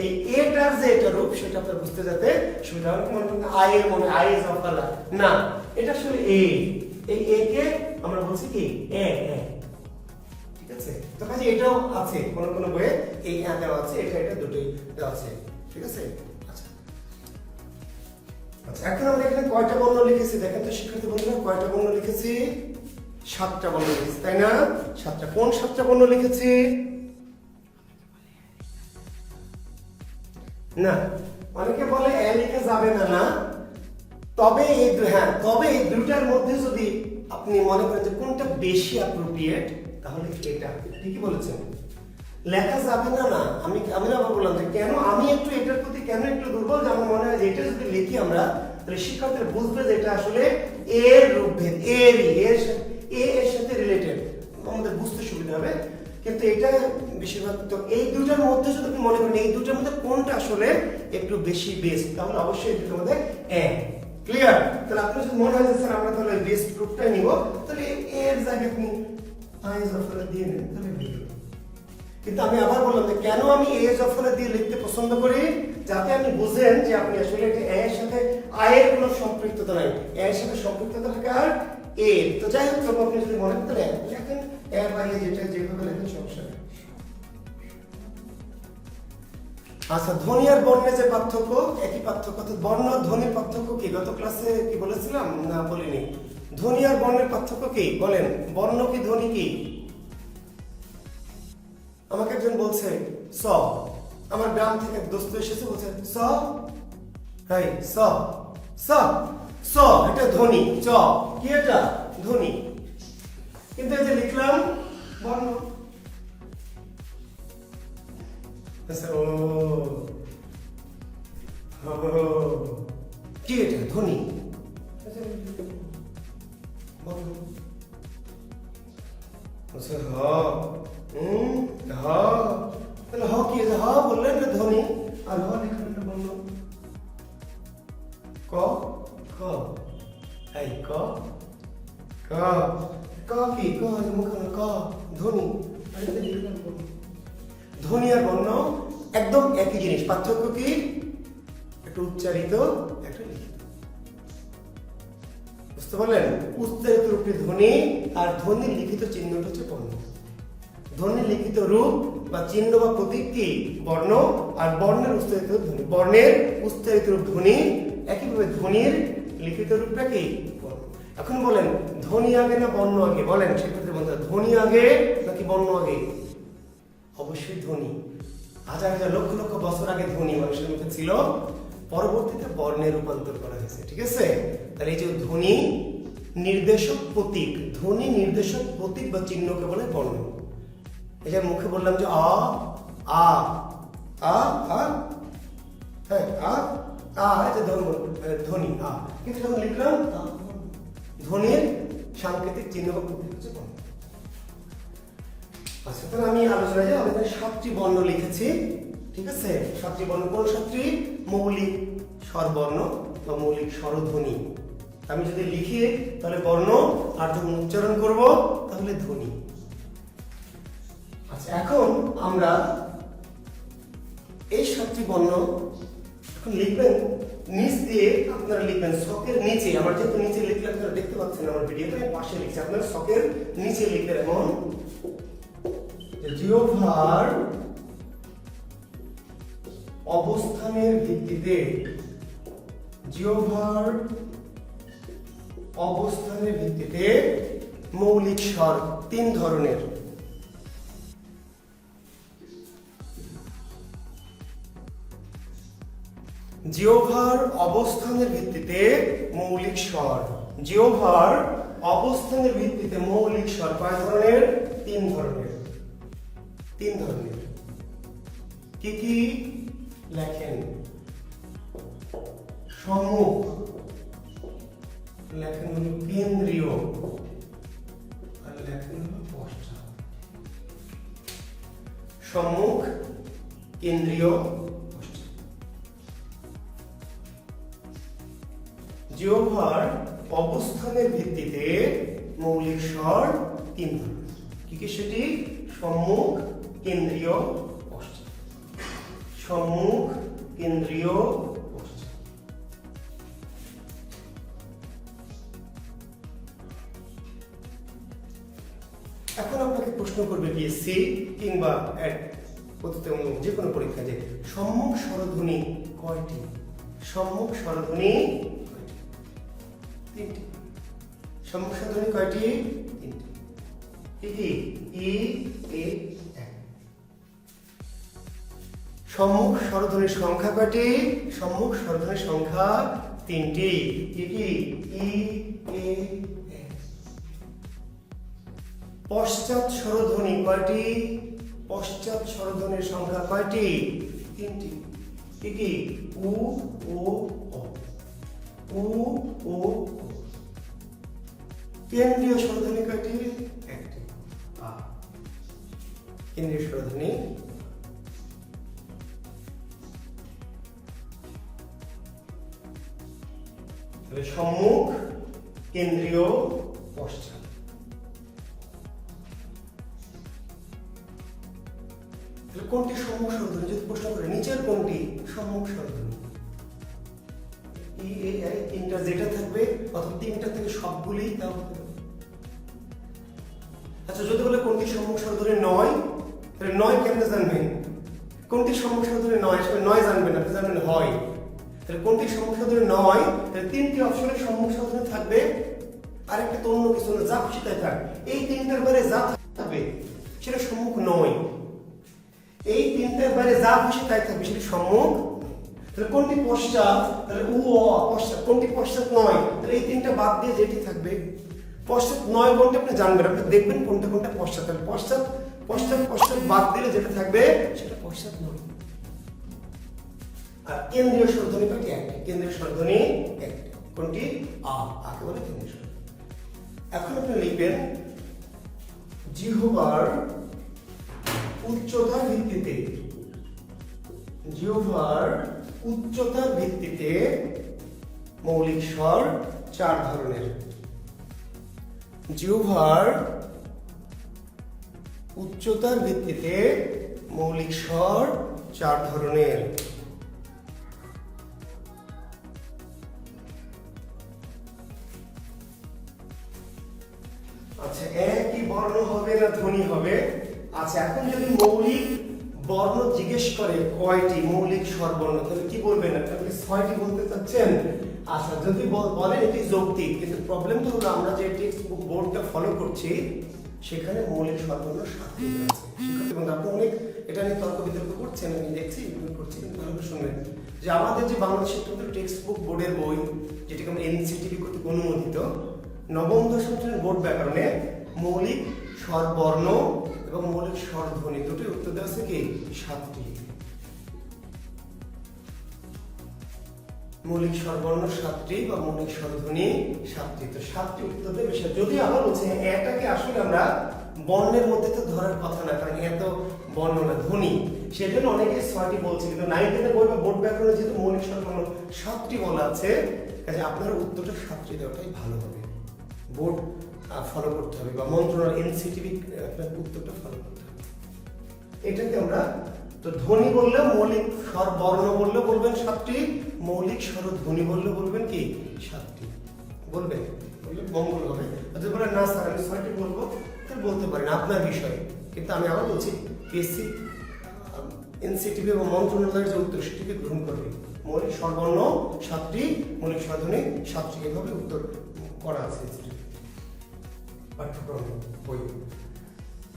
এই এটার যে এটা রূপ সেটা আপনারা বুঝতে যাতে সুবিধা হয়। মনে করেন আই জফলা না, এটা আসলে এই কে আমরা বলছি কি ঠিক আছে? তো কাজে এটাও আছে, কোন বইয়ে এই দেওয়া আছে, এটা দুটোই দেওয়া আছে, ঠিক আছে? আচ্ছা, এখন আমরা এখানে কয়টা বর্ণ লিখেছি দেখেন তো শিক্ষার্থী বন্ধুরা, কয়টা বর্ণ লিখেছি? 7টা বর্ণ লিখেছি, তাই না? 7টা। কোন 7টা বর্ণ লিখেছি? না, অনেকে বলে লিখে যাবে না, তবে এই দুটার মধ্যে যদি আপনি মনে করেন যে কোনটা বেশি অ্যাপ্রোপ্রিয়েট, তাহলে এটা। ঠিকই বলেছেন, লেখা যাবে না। আমি আবার বললাম যে কেন আমি একটু এটার প্রতি কেন একটু দুর্বল, যে আমার মনে হয় যে এটা যদি লিখি আমরা, তাহলে শিক্ষার্থীরা বুঝবে যে এটা আসলে এর রূপভেদ, এর সাথে রিলেটেড, আমাদের বুঝতে সুবিধা হবে। কিন্তু এটা বেশিরভাগ তো এই দুটার মধ্যে যদি আপনি মনে করেন এই দুটার মধ্যে কোনটা আসলে একটু বেশি বেস্ট, তাহলে অবশ্যই এই দুটোর মধ্যে ক্লিয়ার। তাহলে আপনার যদি মনে হয় যে স্যার আমরা তাহলে বেস্ট গ্রুপটাই নিব, তাহলে এর জায়গায় আপনি আইজ অফলা দিয়ে নেন, তাহলে কিন্তু আমি আবার বললাম যে কেন আমি এজ অফলা দিয়ে লিখতে পছন্দ করি, যাতে আপনি বুঝেন যে আপনি আসলে এটা এর সাথে আয়ের কোনো সম্পৃক্ততা নাই, এর সাথে সম্পৃক্ততা থাকে আর এর। তো যাই হোক, তবে আপনি যদি মনে করতে লেখেন যেটা যেভাবে লেখেন সমস্যা নেই। আচ্ছা, ধ্বনি আর বর্ণের যে পার্থক্য, একই পার্থক্য। তো বর্ণ আর ধ্বনির পার্থক্য কি? গত ক্লাসে কি বলেছিলাম না বলিনি? ধ্বনি আর বর্ণের পার্থক্য কি বলেন? বর্ণ কি ধ্বনি কি? আমাকে একজন বলছে স, আমার গ্রাম থেকে এক দোস্ত এসেছে, বলছে স, হাই স, স, স, এটা ধ্বনি। চ কি, এটা ধ্বনি। কিন্তু এই যে লিখলাম বর্ণ। আচ্ছা, ও কি, এটা ধ্বনি। বর্ণ। আচ্ছা, হ, হ, তাহলে হ কি, হ বললেন এটা ধ্বনি, আর হ লিখলেন এটা বর্ণ। ক, খ, এই ক, ক, ক কি, ক মুখে ক, ধ্বনি, আর এটা লিখলাম বর্ণ। ধ্বনি আর বর্ণ একদম একই জিনিস, পার্থক্য কি, একটা উচ্চারিত, একটা লিখিত। বুঝতে পারলেন? উচ্চারিত রূপটি ধ্বনি, আর ধ্বনির লিখিত চিহ্নটা হচ্ছে বর্ণ। ধ্বনির লিখিত রূপ বা চিহ্ন বা প্রতীক কি, বর্ণ, আর বর্ণের উচ্চারিত ধ্বনি। বর্ণের উচ্চারিত রূপ ধ্বনি, একইভাবে ধ্বনির লিখিত রূপটা কি, বর্ণ। এখন বলেন ধ্বনি আগে না বর্ণ আগে, বলেন সেক্ষেত্রে বন্ধুরা, ধ্বনি আগে নাকি বর্ণ আগে? অবশ্যই ধ্বনি। হাজার হাজার লক্ষ লক্ষ বছর আগে ধ্বনি মানুষের মুখে ছিল, পরবর্তীতে বর্ণে রূপান্তর করা হয়েছে। ঠিক আছে? তাহলে এই যে ধ্বনি নির্দেশক প্রতীক, ধ্বনি নির্দেশক প্রতীক বা চিহ্নকে বলে বর্ণ। এই যে মুখে বললাম যে আ, আ, আ, আ, হ্যাঁ আ, আ, এটা ধ্বনি আ, কিন্তু যখন লিখলাম ধ্বনির সাংকেতিক চিহ্ন বা প্রতীক হচ্ছে বর্ণ। আচ্ছা, তাহলে আমি আলোচনায় যাই। আমি এখানে 7টি বর্ণ লিখেছি। ঠিক আছে? 7টি বর্ণ, কোন 7টি? মৌলিক স্বরবর্ণ বা মৌলিক স্বরধ্বনি। আমি যদি লিখি তাহলে বর্ণ, আর যখন উচ্চারণ করব তাহলে ধ্বনি। আচ্ছা, এখন আমরা এই 7টি বর্ণ এখন লিখবেন, নিচ দিয়ে আপনারা লিখবেন ছকের নিচে। আমার যেহেতু নিচে লিখলে আপনারা দেখতে পাচ্ছেন আমার ভিডিওতে, আমি পাশে লিখছি, আপনারা ছকের নিচে লিখবেন। এমন জিহ্বার অবস্থানের ভিত্তিতে, জিহ্বার অবস্থানের ভিত্তিতে মৌলিক স্বর 3 ধরনের। জিহ্বার অবস্থানের ভিত্তিতে মৌলিক স্বর, জিহ্বার অবস্থানের ভিত্তিতে মৌলিক স্বর কয় ধরনের? 3 ধরনের। 3 ধরনের। কি কি লেখেন? সম্মুখ লেখেন হলো কেন্দ্রীয়, আর লেখেন হলো পশ্চাৎ। সম্মুখ, কেন্দ্রীয়, পশ্চাৎ। জিহ্বার অবস্থানের ভিত্তিতে মৌলিক স্বর 3 ধরনের। কি কি সেটি? সম্মুখ, কেন্দ্রীয়, পশ্চাৎ। সম্মুখ, কেন্দ্রীয়, পশ্চাৎ। এখন আপনাকে প্রশ্ন করবে বিএসসি কিংবা প্রতিযোগিতামূলক যে কোনো পরীক্ষা, যে সম্মুখ স্বরধ্বনি কয়টি? সম্মুখ স্বরধ্বনি 3টি। সম্মুখ স্বরধ্বনি কয়টি? 3টি। কি কি? ই, এ, এ। সম্মুখ স্বরধ্বনির সংখ্যা কয়টি? সম্মুখ স্বরধ্বনির সংখ্যা 3টি। কি কি? ই, এ, এ। পশ্চাৎ স্বরধ্বনি কয়টি? পশ্চাৎ স্বরধ্বনির সংখ্যা কয়টি? 3টি। কি কি? উ, ও, অ। উ, ও, অ। কেন্দ্রীয় স্বরধ্বনি কয়টি? 1টি। আ। কেন্দ্রীয় স্বরধ্বনি। সম্মুখ, কেন্দ্রীয়, পশ্চাৎ। কোনটি সম্মুখ স্বরধ্বনি? যদি প্রশ্ন করে নিচের কোনটি সম্মুখ স্বরধ্বনি? ই, এ, আই, 3টা যেটা থাকবে, অথবা 3টা থেকে সবগুলোই তাও হতে পারে। আচ্ছা, যদি বলে কোনটি সম্মুখ স্বরধ্বনি নয়, তাহলে নয় কেমনে জানবেন? কোনটি সম্মুখ স্বরধ্বনি নয়, সেটা নয় জানবেন, আপনি জানবেন হয়। তাহলে কোনটি সম্মুখ স্বরধ্বনি নয়, তাহলে 3টি অপশনে সম্মুখ স্বরধ্বনি থাকবে, আর একটা তো অন্য কিছু না, যা খুশি তাই থাক। এই 3টার বাইরে যা থাকবে সেটা সম্মুখ নয়। এই তিনটার বাইরে যা খুশি তাই থাকবে, সেটি সম্মুখ। তাহলে কোনটি পশ্চাৎ, তাহলে উ অ পশ্চাৎ, কোনটি পশ্চাৎ নয়, তাহলে এই তিনটা বাদ দিয়ে যেটি থাকবে পশ্চাৎ নয় কোনটা আপনি জানবেন, আপনি দেখবেন কোনটা কোনটা পশ্চাৎ। তাহলে পশ্চাৎ পশ্চাৎ পশ্চাৎ বাদ দিলে যেটা থাকবে সেটা পশ্চাৎ নয়। আর কেন্দ্রীয় স্বরধ্বনি পাটি একটি, কেন্দ্রীয় স্বরধ্বনি একটি, কোনটি আকে বলে কেন্দ্রীয় স্বরধ্বনি। এখন আপনি লিখবেন জিহ্বার উচ্চতার ভিত্তিতে, জিহ্বার উচ্চতার ভিত্তিতে মৌলিক স্বর 4 ধরনের। জিহ্বার উচ্চতার ভিত্তিতে মৌলিক স্বর 4 ধরনের। আচ্ছা, একই বর্ণ হবে না ধ্বনি হবে? আচ্ছা, এখন যদি মৌলিক বর্ণ জিজ্ঞেস করে কয়টি মৌলিক স্বরবর্ণ, তাহলে কি বলবেন? আপনি 6টি বলতে চাচ্ছেন। আচ্ছা, যদি বলেন এটি যৌক্তিক, কিন্তু প্রবলেমটা হলো আমরা যে টেক্সট বুক বোর্ডটা ফলো করছি সেখানে মৌলিক স্বরবর্ণ 7টি আছে। শিক্ষার্থী বন্ধু, আপনি অনেক এটা নিয়ে তর্ক বিতর্ক করছেন, আমি দেখছি করছি, কিন্তু ভালো করে শুনবেন যে আমাদের যে বাংলাদেশের টেক্সট বুক বোর্ডের বই, যেটাকে আমরা এনসিটিভি কর্তৃক অনুমোদিত, নবম দশম শ্রেণীর বোর্ড ব্যাকরণে মৌলিক স্বরবর্ণ এবং মৌলিক স্বরধ্বনি দুটি উত্তর দেওয়া আছে কি 7টি। মৌলিক স্বরবর্ণ 7টি বা মৌলিক স্বরধ্বনি 7টি। তো 7টি উত্তর দেবে। যদি আবার বলছে এটাকে আসলে আমরা বর্ণের মধ্যে তো ধরার কথা না, কারণ এত বর্ণ না ধ্বনি, সেজন্য অনেকে 6টি বলছে, কিন্তু 9 10 বই বা বোর্ড ব্যাকরণে যেহেতু মৌলিক স্বরবর্ণ 7টি বলা আছে, কাজে আপনার উত্তরটা 7টি দেওয়াটাই ভালো হবে। বোর্ড ফলো করতে হবে বা মন্ত্রণালয় এনসিটিভি আপনার উত্তরটা ফলো করতে হবে। এটাকে আমরা তো ধ্বনি বললে মৌলিক স্বর বর্ণ বললে বলবেন 7টি, মৌলিক স্বর ধ্বনি বললে বলবেন কি 7টি বলবেন, বললে মঙ্গল হবে। যদি বলেন না স্যার আমি 6টি বলবো, তাহলে বলতে পারেন, আপনার বিষয়। কিন্তু আমি আবার বলছি পিএসসি এনসিটিভি এবং মন্ত্রণালয়ের যে উত্তর সেটিকে গ্রহণ করবে। মৌলিক স্বরবর্ণ 7টি, মৌলিক স্বরধ্বনি 7টি, এভাবে উত্তর করা আছে পাঠ্যক্রম বই।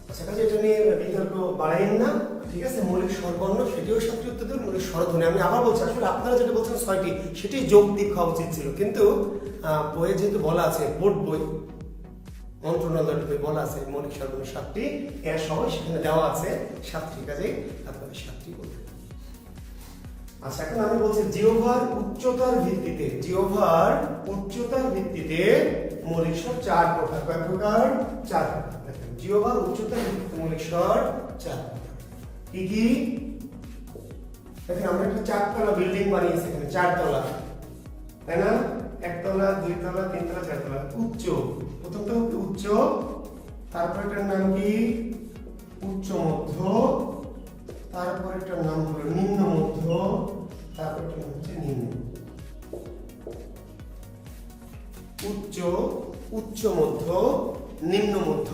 আচ্ছা, কাজে এটা নিয়ে বিতর্ক বাড়াইন না, ঠিক আছে? মৌলিক স্বরবর্ণ সেটিও 7টি উত্তর দেবে, মৌলিক স্বরধ্বনি আমি আবার বলছি আসলে আপনারা যেটা বলছেন 6টি, সেটি যৌক্তিক হওয়া উচিত ছিল, কিন্তু বইয়ে যেহেতু বলা আছে, বোর্ড বই মন্ত্রণালয়ের বই বলা আছে মৌলিক স্বরবর্ণ 7টি, এর সময় সেখানে দেওয়া আছে 7টি, কাজে আপনাদের 7টি বলতে। আচ্ছা, এখন আমি বলছি জিহ্বার উচ্চতার ভিত্তিতে, জিহ্বার উচ্চতার ভিত্তিতে মৌলিক স্বর 4 প্রকার। কয় প্রকার? 4 প্রকার। দেখেন, জিহ্বার উচ্চতার ভিত্তিতে মৌলিক স্বর 4 প্রকার। কি কি? দেখেন, আমরা একটা 4তলা বিল্ডিং বানিয়েছি, এখানে 4 তলা, তাই না? 1 তলা 2 তলা 3 তলা 4 তলা। উচ্চ, প্রথমটা হচ্ছে উচ্চ, তারপর এটার নাম কি উচ্চ মধ্য, তারপর এটার নাম হলো নিম্ন মধ্য, তারপর এটার নাম হচ্ছে নিম্ন। উচ্চ, উচ্চ মধ্য, নিম্ন মধ্য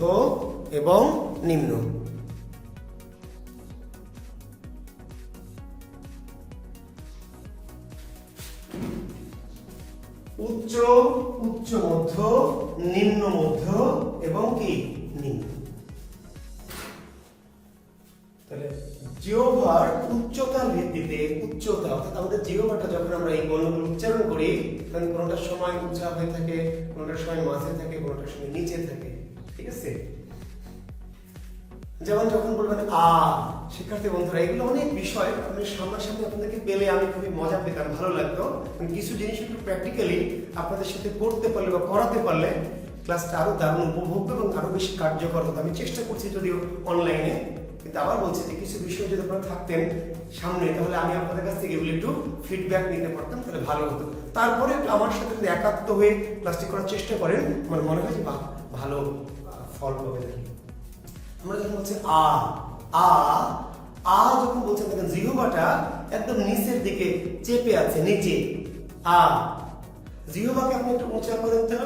এবং নিম্ন। উচ্চ, উচ্চ মধ্য, নিম্ন মধ্য এবং কি নিম্ন। তাহলে জিহ্বার উচ্চতার ভিত্তিতে, উচ্চতা অর্থাৎ আমাদের জিহ্বাটা যখন আমরা এই বর্ণগুলো উচ্চারণ করি, তখন কোনটার সময় উঁচা হয়ে থাকে, কোনটার সময় মাঝে থাকে, কোনটার সময় নিচে থাকে, ঠিক আছে? যেমন যখন বলবেন শিক্ষার্থী বন্ধুরা, এগুলো অনেক বিষয় আমি সামনাসামনি আপনাদেরকে পেলে আমি খুবই মজা পেতাম, ভালো লাগতো। কিছু জিনিস একটু প্র্যাকটিক্যালি আপনাদের সাথে করতে পারলে বা করাতে পারলে ক্লাসটা আরো দারুণ উপভোগ্য এবং আরো বেশি কার্যকর হতো। আমি চেষ্টা করছি যদিও অনলাইনে, কিন্তু আবার বলছি যে কিছু বিষয় যদি আপনারা থাকতেন সামনে, তাহলে আমি আপনাদের কাছ থেকে এগুলো একটু ফিডব্যাক নিতে পারতাম, তাহলে ভালো হতো। তারপরে একটু আমার সাথে যদি একাত্ম হয়ে ক্লাসটি করার চেষ্টা করেন, আমার মনে হয় যে ভালো ফল পাবে। আমরা যখন বলছি যখন বলছেন দেখেন জিহ্বাটা একদম নিচের দিকে চেপে আছে, নিচে। জিহ্বাকে আপনি একটু উঁচা করেন তো,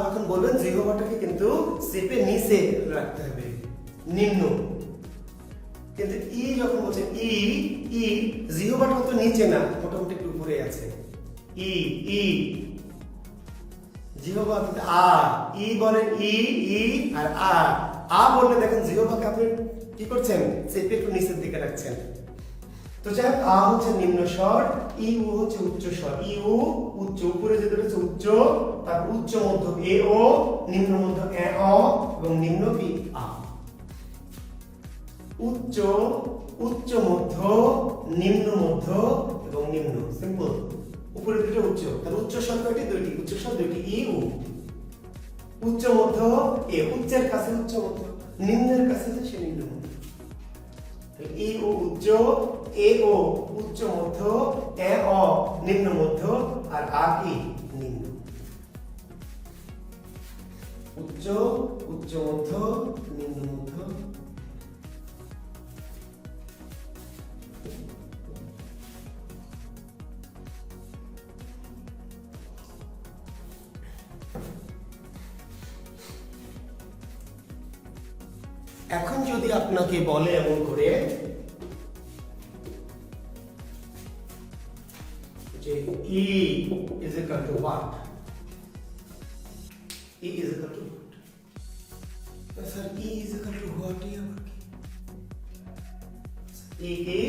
যখন বলবেন জিহ্বাটাকে কিন্তু চেপে নিচে রাখতে হবে, নিম্ন। কিন্তু যখন বলছেন জিহ্বাটা তো নিচে না, মোটামুটি একটু উপরে আছে। জিহ্বা অর্থাৎ আ, ই বলেন ই, ই আর আ বললে দেখেন জিহ্বাকে আপনি কি করছেন, চেপে একটু নিচের দিকে রাখছেন। তো যাই হোক, আ হচ্ছে নিম্ন স্বর, ই উ হচ্ছে উচ্চ স্বর। ই উ উচ্চ, উপরে যেটা হচ্ছে উচ্চ, তারপর উচ্চ মধ্য এ ও, নিম্ন মধ্য এ অ এবং নিম্ন কি আ। উচ্চ, উচ্চ মধ্য, নিম্ন মধ্য এবং নিম্ন, সিম্পল। উপরে দুটো উচ্চ, তার উচ্চ স্বর কয়টি? দুইটি। উচ্চ স্বর দুইটি, ই উ। উচ্চ মধ্য এ, উচ্চের কাছে উচ্চ মধ্য, নিম্নের কাছে সে নিম্ন মধ্য। ই ও উচ্চ, এ ও উচ্চ মধ্য, এ অ নিম্ন মধ্য আর আ কি নিম্ন। উচ্চ, উচ্চ মধ্য, নিম্ন মধ্য। এখন যদি আপনাকে বলে এমন করে যে E is equal to what? E is equal to what? Sir E is equal to what? E কি?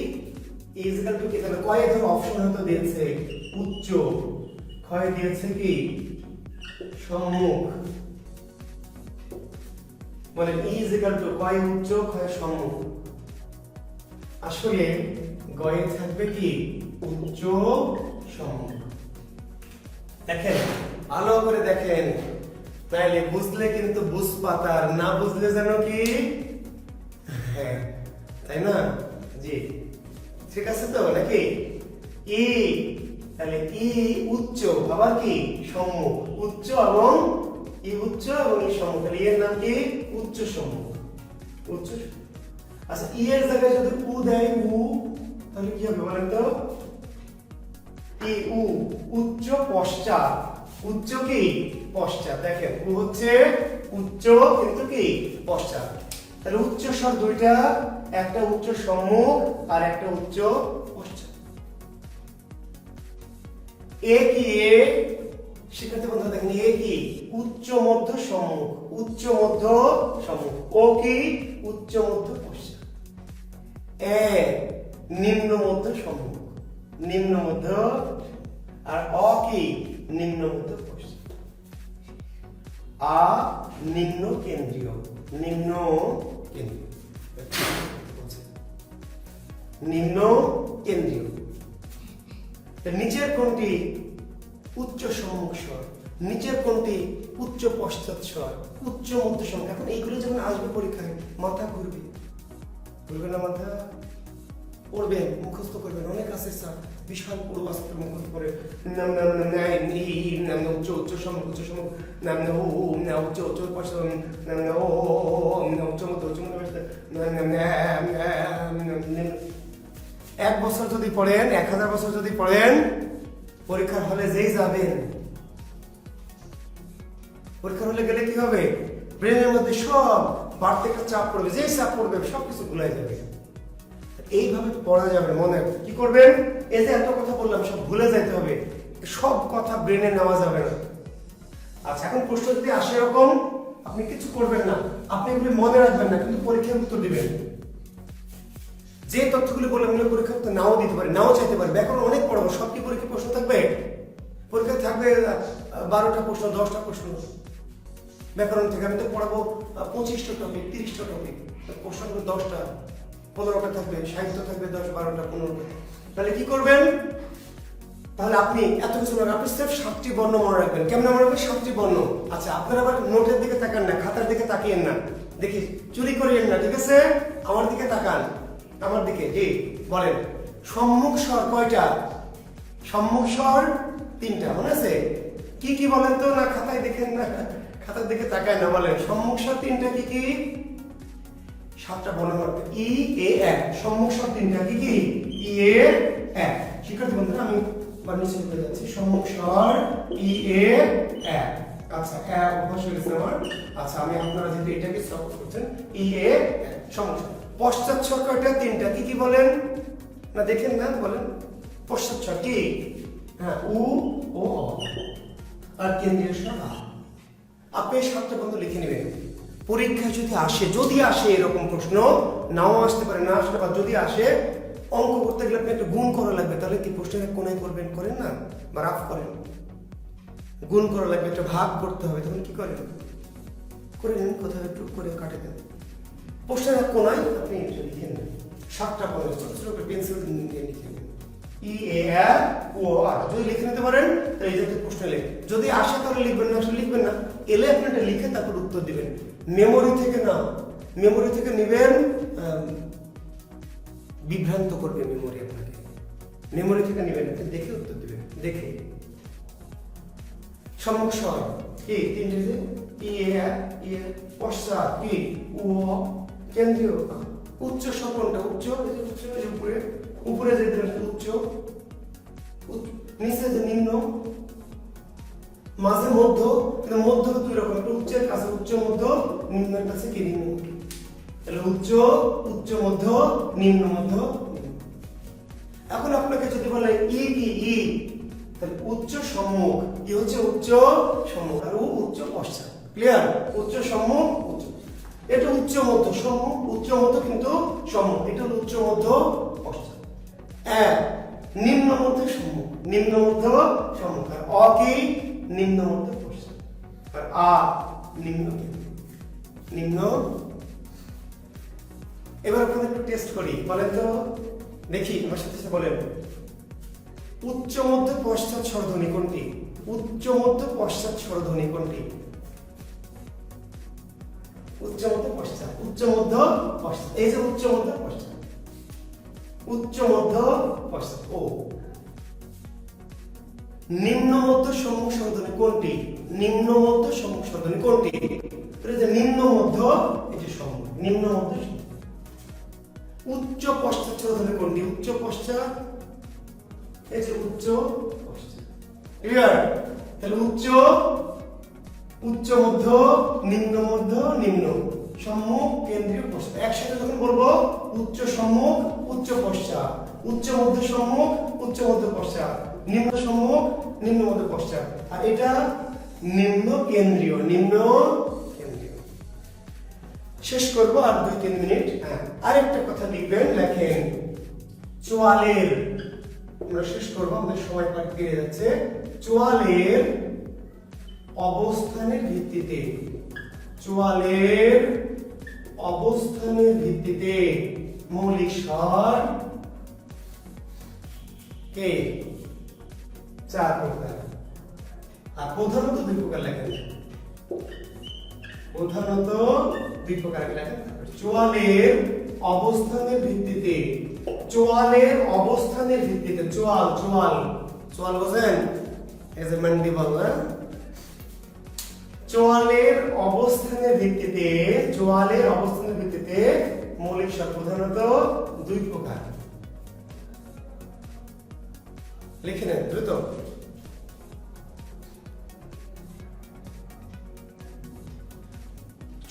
E is equal to কি? তাহলে কয় ধর অপশন হয়তো দিয়েছে উচ্চ, ক্ষয় দিয়েছে কি সম্মুখ। বলেন E is equal to কয় উচ্চ, ক্ষয় সম্মুখ। আসলে গয়ে থাকবে কি উচ্চ সম্মুখ। দেখেন ভালো করে দেখেন, তাইলে বুঝলে কিন্তু বুঝপাতার, না বুঝলে যেন কি হ্যাঁ, তাই না? জি ঠিক আছে তো নাকি? ই, তাহলে ই উচ্চ, আবার কি সম্মুখ, উচ্চ এবং ই উচ্চ এবং ই সম্মুখ, তাহলে এর নাম কি উচ্চ সম্মুখ। উচ্চ, আচ্ছা ই এর জায়গায় যদি উ দেয় উ, তাহলে কি হবে বলেন তো? ই উ উচ্চ পশ্চাৎ, উচ্চ কি পশ্চাৎ। দেখেন উ হচ্ছে উচ্চ কিন্তু কি পশ্চাৎ, তাহলে উচ্চ স্বর দুইটা, একটা উচ্চ সম্মুখ আর একটা উচ্চ পশ্চাৎ। এ কি এ, শিক্ষার্থী বন্ধুরা দেখেন এ কি উচ্চ মধ্য সম্মুখ, উচ্চ মধ্য সম্মুখ। ও কি উচ্চ মধ্য পশ্চাৎ। এ নিম্ন মধ্য সম্মুখ, নিম্ন মধ্য, আর অ কি নিম্ন মধ্য পশ্চাৎ। আ নিম্ন কেন্দ্রীয়, নিম্ন কেন্দ্রীয়, নিম্ন কেন্দ্রীয়। নিচের কোনটি উচ্চ সম্মুখ স্বর, নিচের কোনটি উচ্চ পশ্চাৎ স্বর, উচ্চ মধ্য সম্মুখ। এখন এইগুলো যখন আসবে পরীক্ষায় মাথা ঘুরবে, ঘুরবে না মাথা? পড়বেন, মুখস্থ করবেন, অনেক আছে স্যার বিশাল পুরো আস্তে মুখস্থ করে নাম নাম নাম নাই নি নাম না উচ্চ উচ্চ সম্মুখ, উচ্চ সম্মুখ নাম না ও না উচ্চ উচ্চ পশ্চাৎ নাম না ও না উচ্চ মধ্য, উচ্চ মধ্য পশ্চাৎ নাম না। এক বছর যদি পড়েন, 1000 বছর যদি পড়েন, পরীক্ষার হলে যেই যাবেন, পরীক্ষার হলে গেলে কি হবে? ব্রেনের মধ্যে সব বাড়তি একটা চাপ পড়বে, যেই চাপ পড়বে সবকিছু ভুলাই যাবে। এইভাবে পড়া যাবে, মনে কি করবেন? এই যে এত কথা বললাম সব ভুলে যাইতে হবে, সব কথা ব্রেনে নেওয়া যাবে না। আচ্ছা এখন প্রশ্ন যদি আসে এরকম, আপনি কিছু করবেন না, আপনি এগুলি মনে রাখবেন না, কিন্তু পরীক্ষার উত্তর দিবেন। যে তথ্যগুলি বললাম এগুলো পরীক্ষা উত্তর নাও দিতে পারে, নাও চাইতে পারে। ব্যাকরণ অনেক পড়াবো, সব কি পরীক্ষা প্রশ্ন থাকবে? পরীক্ষা থাকবে 12টা প্রশ্ন, 10টা প্রশ্ন। ব্যাকরণ থেকে আমি তো পড়াবো 25টা টপিক, 30টা টপিক, প্রশ্নগুলো 10টা 15টা থাকবে, সাহিত্য থাকবে 10, 12টা, 15টা। তাহলে কি করবেন? তাহলে আপনি এত কিছু মনে, আপনি সির্ফ 7টি বর্ণ মনে রাখবেন। কেমন মনে রাখবেন? 7টি বর্ণ। আচ্ছা আপনারা আবার নোটের দিকে তাকান না, খাতার দিকে তাকিয়েন না, দেখি চুরি করিয়েন না, ঠিক আছে? আমার দিকে তাকান, আমার দিকে। জি বলেন, সম্মুখ স্বর কয়টা? সম্মুখ স্বর 3টা, মনে আছে? কি কি বলেন তো? না খাতায় দেখেন না, খাতার দিকে তাকায় না, বলেন সম্মুখ স্বর 3টা কি কি? 7টা বর্ণ করতে ই এ এ, সম্মুখ স্বর 3টা কি কি? ই এ এ। শিক্ষার্থী বন্ধুরা আমি নিচে লিখে যাচ্ছি, সম্মুখ স্বর ই এ এ। আচ্ছা এ অভ্যাস হয়ে গেছে আমার। আচ্ছা আমি আপনারা যদি এটাকে সলভ করছেন, ই এ সম্মুখ স্বর। পশ্চাৎ স্বর কয়টা? 3টা, কি কি বলেন? না দেখেন না, বলেন পশ্চাৎ স্বর কি? হ্যাঁ উ ও অ। আর কেন্দ্রীয় স্বর আ। আপনি 7টা বন্ধ লিখে নেবেন। পরীক্ষায় যদি আসে এরকম প্রশ্ন, নাও আসতে পারে, না আসতে পারে, যদি আসে অঙ্ক করতে গেলে আপনি একটা গুণ করা লাগবে, তাহলে কি প্রশ্নের কোনায় করবেন, করেন না, বা রাফ করেন, গুণ করা লাগবে, একটা ভাগ করতে হবে, তখন কি করেন, করে নেন, কোথাও একটু করে কাটে দেন, প্রশ্নের এক কোনায় আপনি লিখে নেন। 7টা বন্ধ ছোট ছোট করে পেন্সিল দিয়ে লিখে নেন, ই এ ও আর। যদি লিখে নিতে পারেন তো এই জাতীয় প্রশ্ন এলে যদি আসে তাহলে লিখবেন, না আসলে লিখবেন না, এলে আপনি এটা লিখে তারপর উত্তর দিবেন। মেমোরি থেকে না, মেমোরি থেকে নেবেন, বিভ্রান্ত করবে মেমোরি আপনাকে। মেমোরি থেকে নেবেন, আপনি দেখে উত্তর দিবেন, দেখে। সম্মুখ স্বর কি তিনটে, যে ই এ পশ্চাৎ কি ও, কেন্দ্রীয় উচ্চ স্বর কোনটা, উচ্চ, এই যে উচ্চ, এই উপরে, উপরে যে উচ্চ, নিচে যে নিম্ন, মাঝে মধ্য, কিন্তু মধ্য দুই রকম, একটা উচ্চের কাছে উচ্চ মধ্য, নিম্নের কাছে কি নিম্ন মধ্য। তাহলে উচ্চ, উচ্চ মধ্য, নিম্ন মধ্য। এখন আপনাকে যদি বলে ই কি ই, তাহলে উচ্চ সম্মুখ, ই হচ্ছে উচ্চ সম্মুখ, আর ও উচ্চ পশ্চাৎ। ক্লিয়ার? উচ্চ সম্মুখ, উচ্চ, এটা উচ্চ মধ্য সম্মুখ, উচ্চ মধ্য কিন্তু সম্মুখ, এটা হলো উচ্চ মধ্য পশ্চাৎ। নিম্ন মধ্য সম্মুখ, নিম্ন মধ্য সম্মুখ, আর অ কি নিম্ন মধ্য পশ্চাৎ, আর আ নিম্ন নিম্ন। এবার আপনাদের একটু টেস্ট করি, বলেন তো দেখি, আমার সাথে সাথে বলেন, উচ্চ মধ্য পশ্চাৎ স্বরধ্বনি কোনটি? উচ্চ মধ্য পশ্চাৎ স্বরধ্বনি কোনটি? উচ্চ মধ্য পশ্চাৎ, উচ্চ মধ্য পশ্চাৎ, এই যে উচ্চ মধ্য পশ্চাৎ, উচ্চ মধ্য পশ্চাৎ ও। নিম্ন মধ্য সম্মুখ স্বরধ্বনি কোনটি? নিম্ন মধ্য সম্মুখ স্বরধ্বনি কোনটি? এই যে নিম্ন মধ্য, এই যে সম্মুখ, নিম্ন মধ্য সম্মুখ। উচ্চ পশ্চাৎ স্বরধ্বনি কোনটি? উচ্চ পশ্চাৎ, এই যে উচ্চ পশ্চাৎ। ক্লিয়ার? তাহলে উচ্চ, উচ্চ মধ্য, নিম্ন মধ্য, নিম্ন, সম্মুখ, কেন্দ্রীয়, পশ্চাৎ। একসাথে যখন বলবো উচ্চ সম্মুখ, উচ্চ পশ্চাৎ, উচ্চ মধ্য সম্মুখ, উচ্চ মধ্য পশ্চাৎ, নিম্ন সম্মুখ, নিম্ন মধ্য পশ্চাৎ, আর এটা নিম্ন কেন্দ্রীয়, নিম্ন কেন্দ্রীয়। শেষ করব আর 2-3 মিনিট। আরেকটা কথা লিখবেন, লেখেন চোয়ালের, আমরা শেষ করবো, আমাদের সময় পার পেরিয়ে যাচ্ছে। চোয়ালের অবস্থানের ভিত্তিতে, চোয়ালের অবস্থানের ভিত্তিতে মৌলিক স্বর কে 4 প্রকার, আর প্রধানত 2 প্রকার লেখেন, প্রধানত 2 প্রকার লেখেন। চোয়ালের অবস্থানের ভিত্তিতে, চোয়ালের অবস্থানের ভিত্তিতে, চোয়াল, চোয়াল, চোয়াল বোঝেন, এই যে ম্যান্ডিবল, না? চোয়ালের অবস্থানের ভিত্তিতে, চোয়ালের অবস্থানের ভিত্তিতে মৌলিক স্বর প্রধানত 2 প্রকার। লিখে নেন দ্রুত।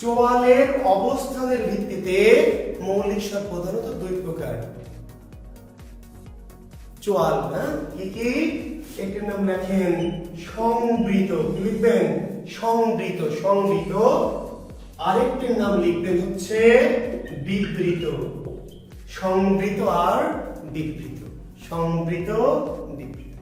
চোয়ালের অবস্থানের ভিত্তিতে মৌলিক স্বর প্রধানত 2 প্রকার। চোয়াল, হ্যাঁ, কি কি? একটির নাম লেখেন সংবৃত, কি লিখবেন? সংবৃত, সংবৃত। আরেকটির নাম লিখবেন হচ্ছে বিবৃত। সংবৃত আর বিবৃত, সংবৃত, বিবৃত।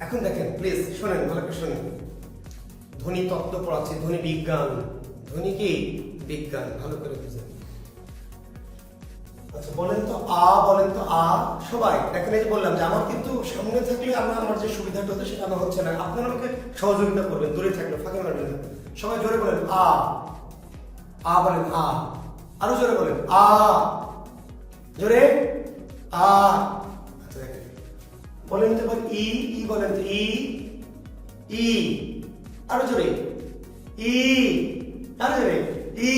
এখন দেখেন, প্লিজ শোনেন, ভালো করে শোনেন। ধ্বনি তত্ত্ব পড়াচ্ছি, ধ্বনি বিজ্ঞান। ধ্বনি কি? বিজ্ঞান, ভালো করে বুঝেন। আচ্ছা বলেন তো আ, বলেন তো আ। সবাই দেখেন, এই যে বললাম যে আমার কিন্তু সামনে থাকলে আমার যে সুবিধাটা হতো সেটা আমার হচ্ছে না। আপনারা আমাকে সহযোগিতা করবেন, দূরে থাকলে ফাঁকা মারবেন না। সবাই জোরে বলেন আ, আ বলেন আ, আরো জোরে বলেন আ, জোরে আ। আচ্ছা দেখেন, বলেন তো এবার ই, ই বলেন তো ই, ই, আরো জোরে ই, আরো জোরে ই।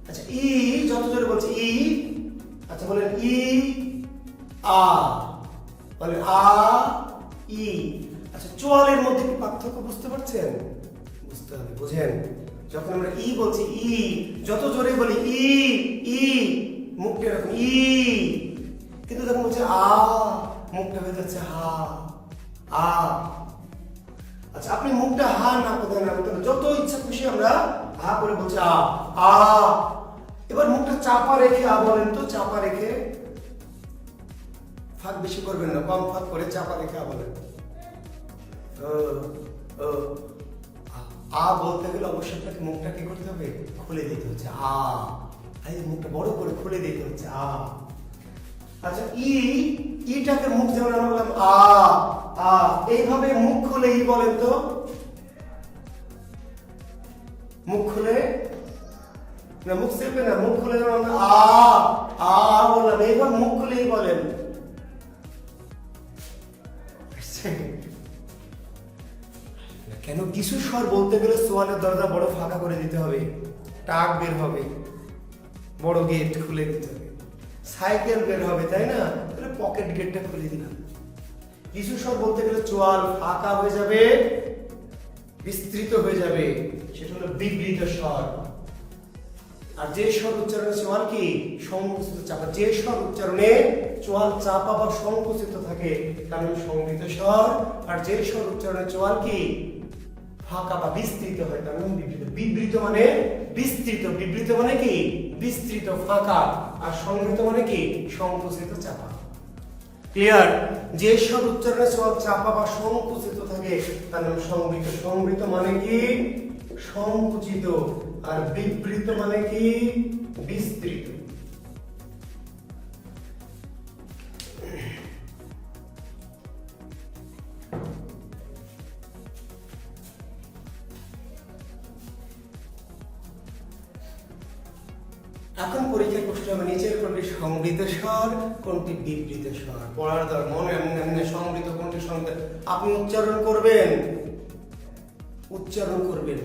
আচ্ছা ই, যত জোরে বলছি ই। আচ্ছা বলেন ই আ, বলেন আ ই। আচ্ছা চোয়ালের মধ্যে কি পার্থক্য বুঝতে পারছেন? বুঝতে হবে, বুঝেন। যখন আমরা ই বলছি ই, যত জোরে বলি ই ই, মুখটা এরকম ই, কিন্তু যখন বলছে আ, মুখটা হয়ে যাচ্ছে হা আ। আচ্ছা, আপনি মুখটা হা না কোথায় না কোথায় যত ইচ্ছা খুশি আমরা হা করে বলছি আ আ। এবার মুখটা চাপা রেখে আ বলেন তো, চাপা রেখে, ফাঁক বেশি করবেন না, কম ফাঁক করে চাপা রেখে আ বলেন। আ বলতে গেলে অবশ্যই আপনাকে মুখটা কি করতে হবে, খুলে দিতে হচ্ছে আ, এই মুখটা বড় করে খুলে দিতে হচ্ছে আ। আচ্ছা, ইটাকে মুখ যেমন আমরা বললাম আ আ, এইভাবে মুখ খুলে ই বলেন তো, মুখ খুলে না, মুখ চেপে না, মুখ খুলে যেমন আমরা আ আ বললাম, এইবার মুখ খুলে ই বলেন। কেন, কিছু স্বর বলতে গেলে সোয়ালের দরজা বড় ফাঁকা করে দিতে হবে, টাক বের হবে, বড় গেট খুলে দিতে হবে, সাইকেল বের হবে, তাই না, তাহলে পকেট গেটটা খুলে দিলাম। কিছু স্বর বলতে গেলে চোয়াল ফাঁকা হয়ে যাবে, বিস্তৃত হয়ে যাবে, সেটা হলো বিবৃত স্বর। আর যে স্বর উচ্চারণে চোয়াল কি সংকুচিত চাপা, যে স্বর উচ্চারণে চোয়াল চাপা বা সংকুচিত থাকে তার নাম সংবৃত স্বর। আর যে স্বর উচ্চারণে চোয়াল কি ফাঁকা বা বিস্তৃত হয় তার নাম বিবৃত। বিবৃত মানে বিস্তৃত, বিবৃত মানে কি বিস্তৃত ফাঁকা, আর সংবৃত মানে কি সংকুচিত চাপা। ক্লিয়ার? যে স্বর উচ্চারণে চোয়াল চাপা বা সংকুচিত থাকে তার নাম সংবৃত। সংবৃত মানে কি সংকুচিত, আর বিবৃত মানে কি বিস্তৃত। এখন পরীক্ষার প্রশ্ন হবে নিচের কোনটি সংবৃত স্বর, কোনটি বিবৃত স্বর। পড়ার দর মনে এমনি সংবৃত কোনটি সংবৃত, আপনি উচ্চারণ করবেন, উচ্চারণ করবেন,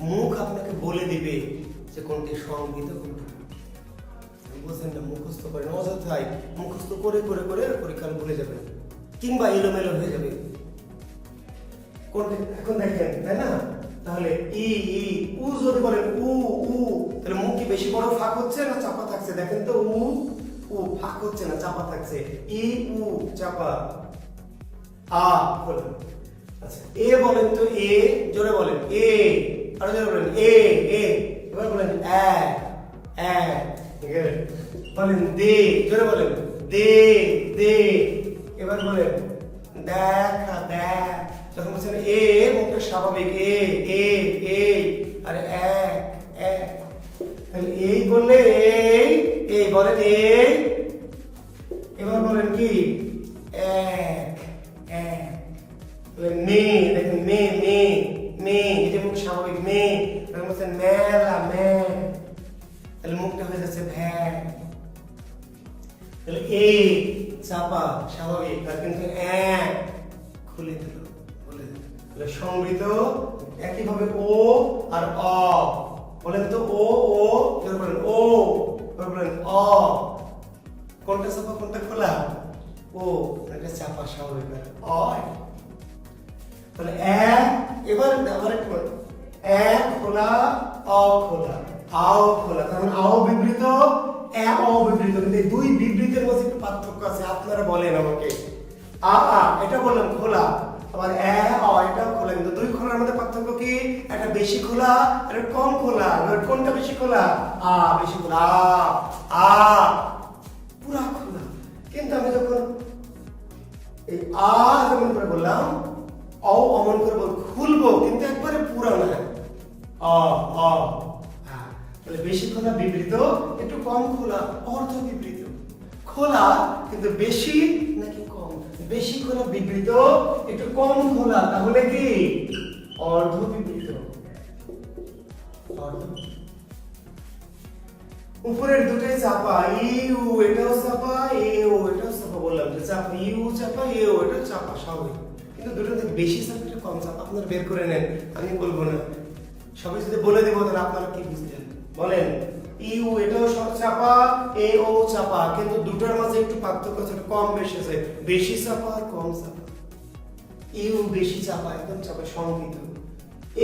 মুখ আপনাকে বলে দিবে যে কোনটি সংবৃত কোনটি। বুঝলেন না? মুখস্থ করেন অযথাই, মুখস্থ করে করে করে পরীক্ষা ভুলে যাবেন কিংবা এলোমেলো হয়ে যাবে। কোনটি এখন দেখেন, তাই না? তাহলে ই ই, উ যদি বলেন উ উ, তাহলে মুখ কি বেশি বড় ফাঁক হচ্ছে না চাপা থাকছে? দেখেন তো, উ উ ফাঁক হচ্ছে না চাপা থাকছে, ই উ চাপা, আ বলেন। আচ্ছা, এ বলেন তো, এ জোরে বলেন, এ আরো জোরে বলেন, এ এ। এবার বলেন এ এ, ঠিক আছে? বলেন দে, জোরে বলেন দে দে। এবার বলেন দেখা দেখ। যখন বলছেন এ, মুখটা স্বাভাবিক, এ এ এ, আর এক এক, তাহলে এই বললে এই এই বলেন এই। এবার বলেন কি এক এক, মে, দেখেন মে মে মে, এই যে মুখ স্বাভাবিক মে, তখন বলছেন মেলা মে, তাহলে মুখটা হয়ে যাচ্ছে ভ্যা। তাহলে এ চাপা স্বাভাবিক, আর কিন্তু এক খুলে দিল, বলে দিল। তাহলে সংবৃত একইভাবে ও আর অ, বলেন তো ও ও, এবার বলেন ও, এবার বলেন অ। কোনটা চাপা কোনটা খোলা? ও, এটা চাপা স্বাভাবিক, অ। তাহলে এক, এবার আবার একটু এক খোলা, অ খোলা, আও খোলা। তাহলে আও বিবৃত, এ অ বিবৃত, কিন্তু এই দুই বিবৃতের মধ্যে একটু পার্থক্য আছে, আপনারা বলেন আমাকে। আ আ এটা বললাম খোলা, আবার এ অ এটাও খোলা, কিন্তু দুই খোলার মধ্যে পার্থক্য কি? একটা বেশি খোলা, একটা কম খোলা। এবার কোনটা বেশি খোলা? আ বেশি খোলা, আ পুরা খোলা। কিন্তু আমি যখন এই আ যেমন করে বললাম, অ অমন করে বল খুলবো, কিন্তু একবারে পুরা না, অ অ। তাহলে বেশি খোলা বিবৃত, একটু কম খোলা অর্ধ বিবৃত। খোলা কিন্তু বেশি নাকি কম? বেশি খোলা বিবৃত, একটু কম খোলা, তাহলে কি অর্ধ বিবৃত। উপরের দুটোই চাপা, ইউ এটাও চাপা, এ ও এটাও চাপা, বললাম যে চাপা, ইউ চাপা, এ ও এটাও চাপা স্বাভাবিক, কিন্তু দুটো থেকে বেশি চাপা একটু কম চাপা, আপনারা বের করে নেন, আমি বলবো না। সবাই যদি বলে দেবো তাহলে আপনারা কি বুঝলেন বলেন? ইউ এটাও সব চাপা, এ ও চাপা, কিন্তু দুটোর মাঝে একটু পার্থক্য আছে, কম বেশি আছে, বেশি চাপা আর কম চাপা। ইউ বেশি চাপা, একদম চাপা সংবৃত।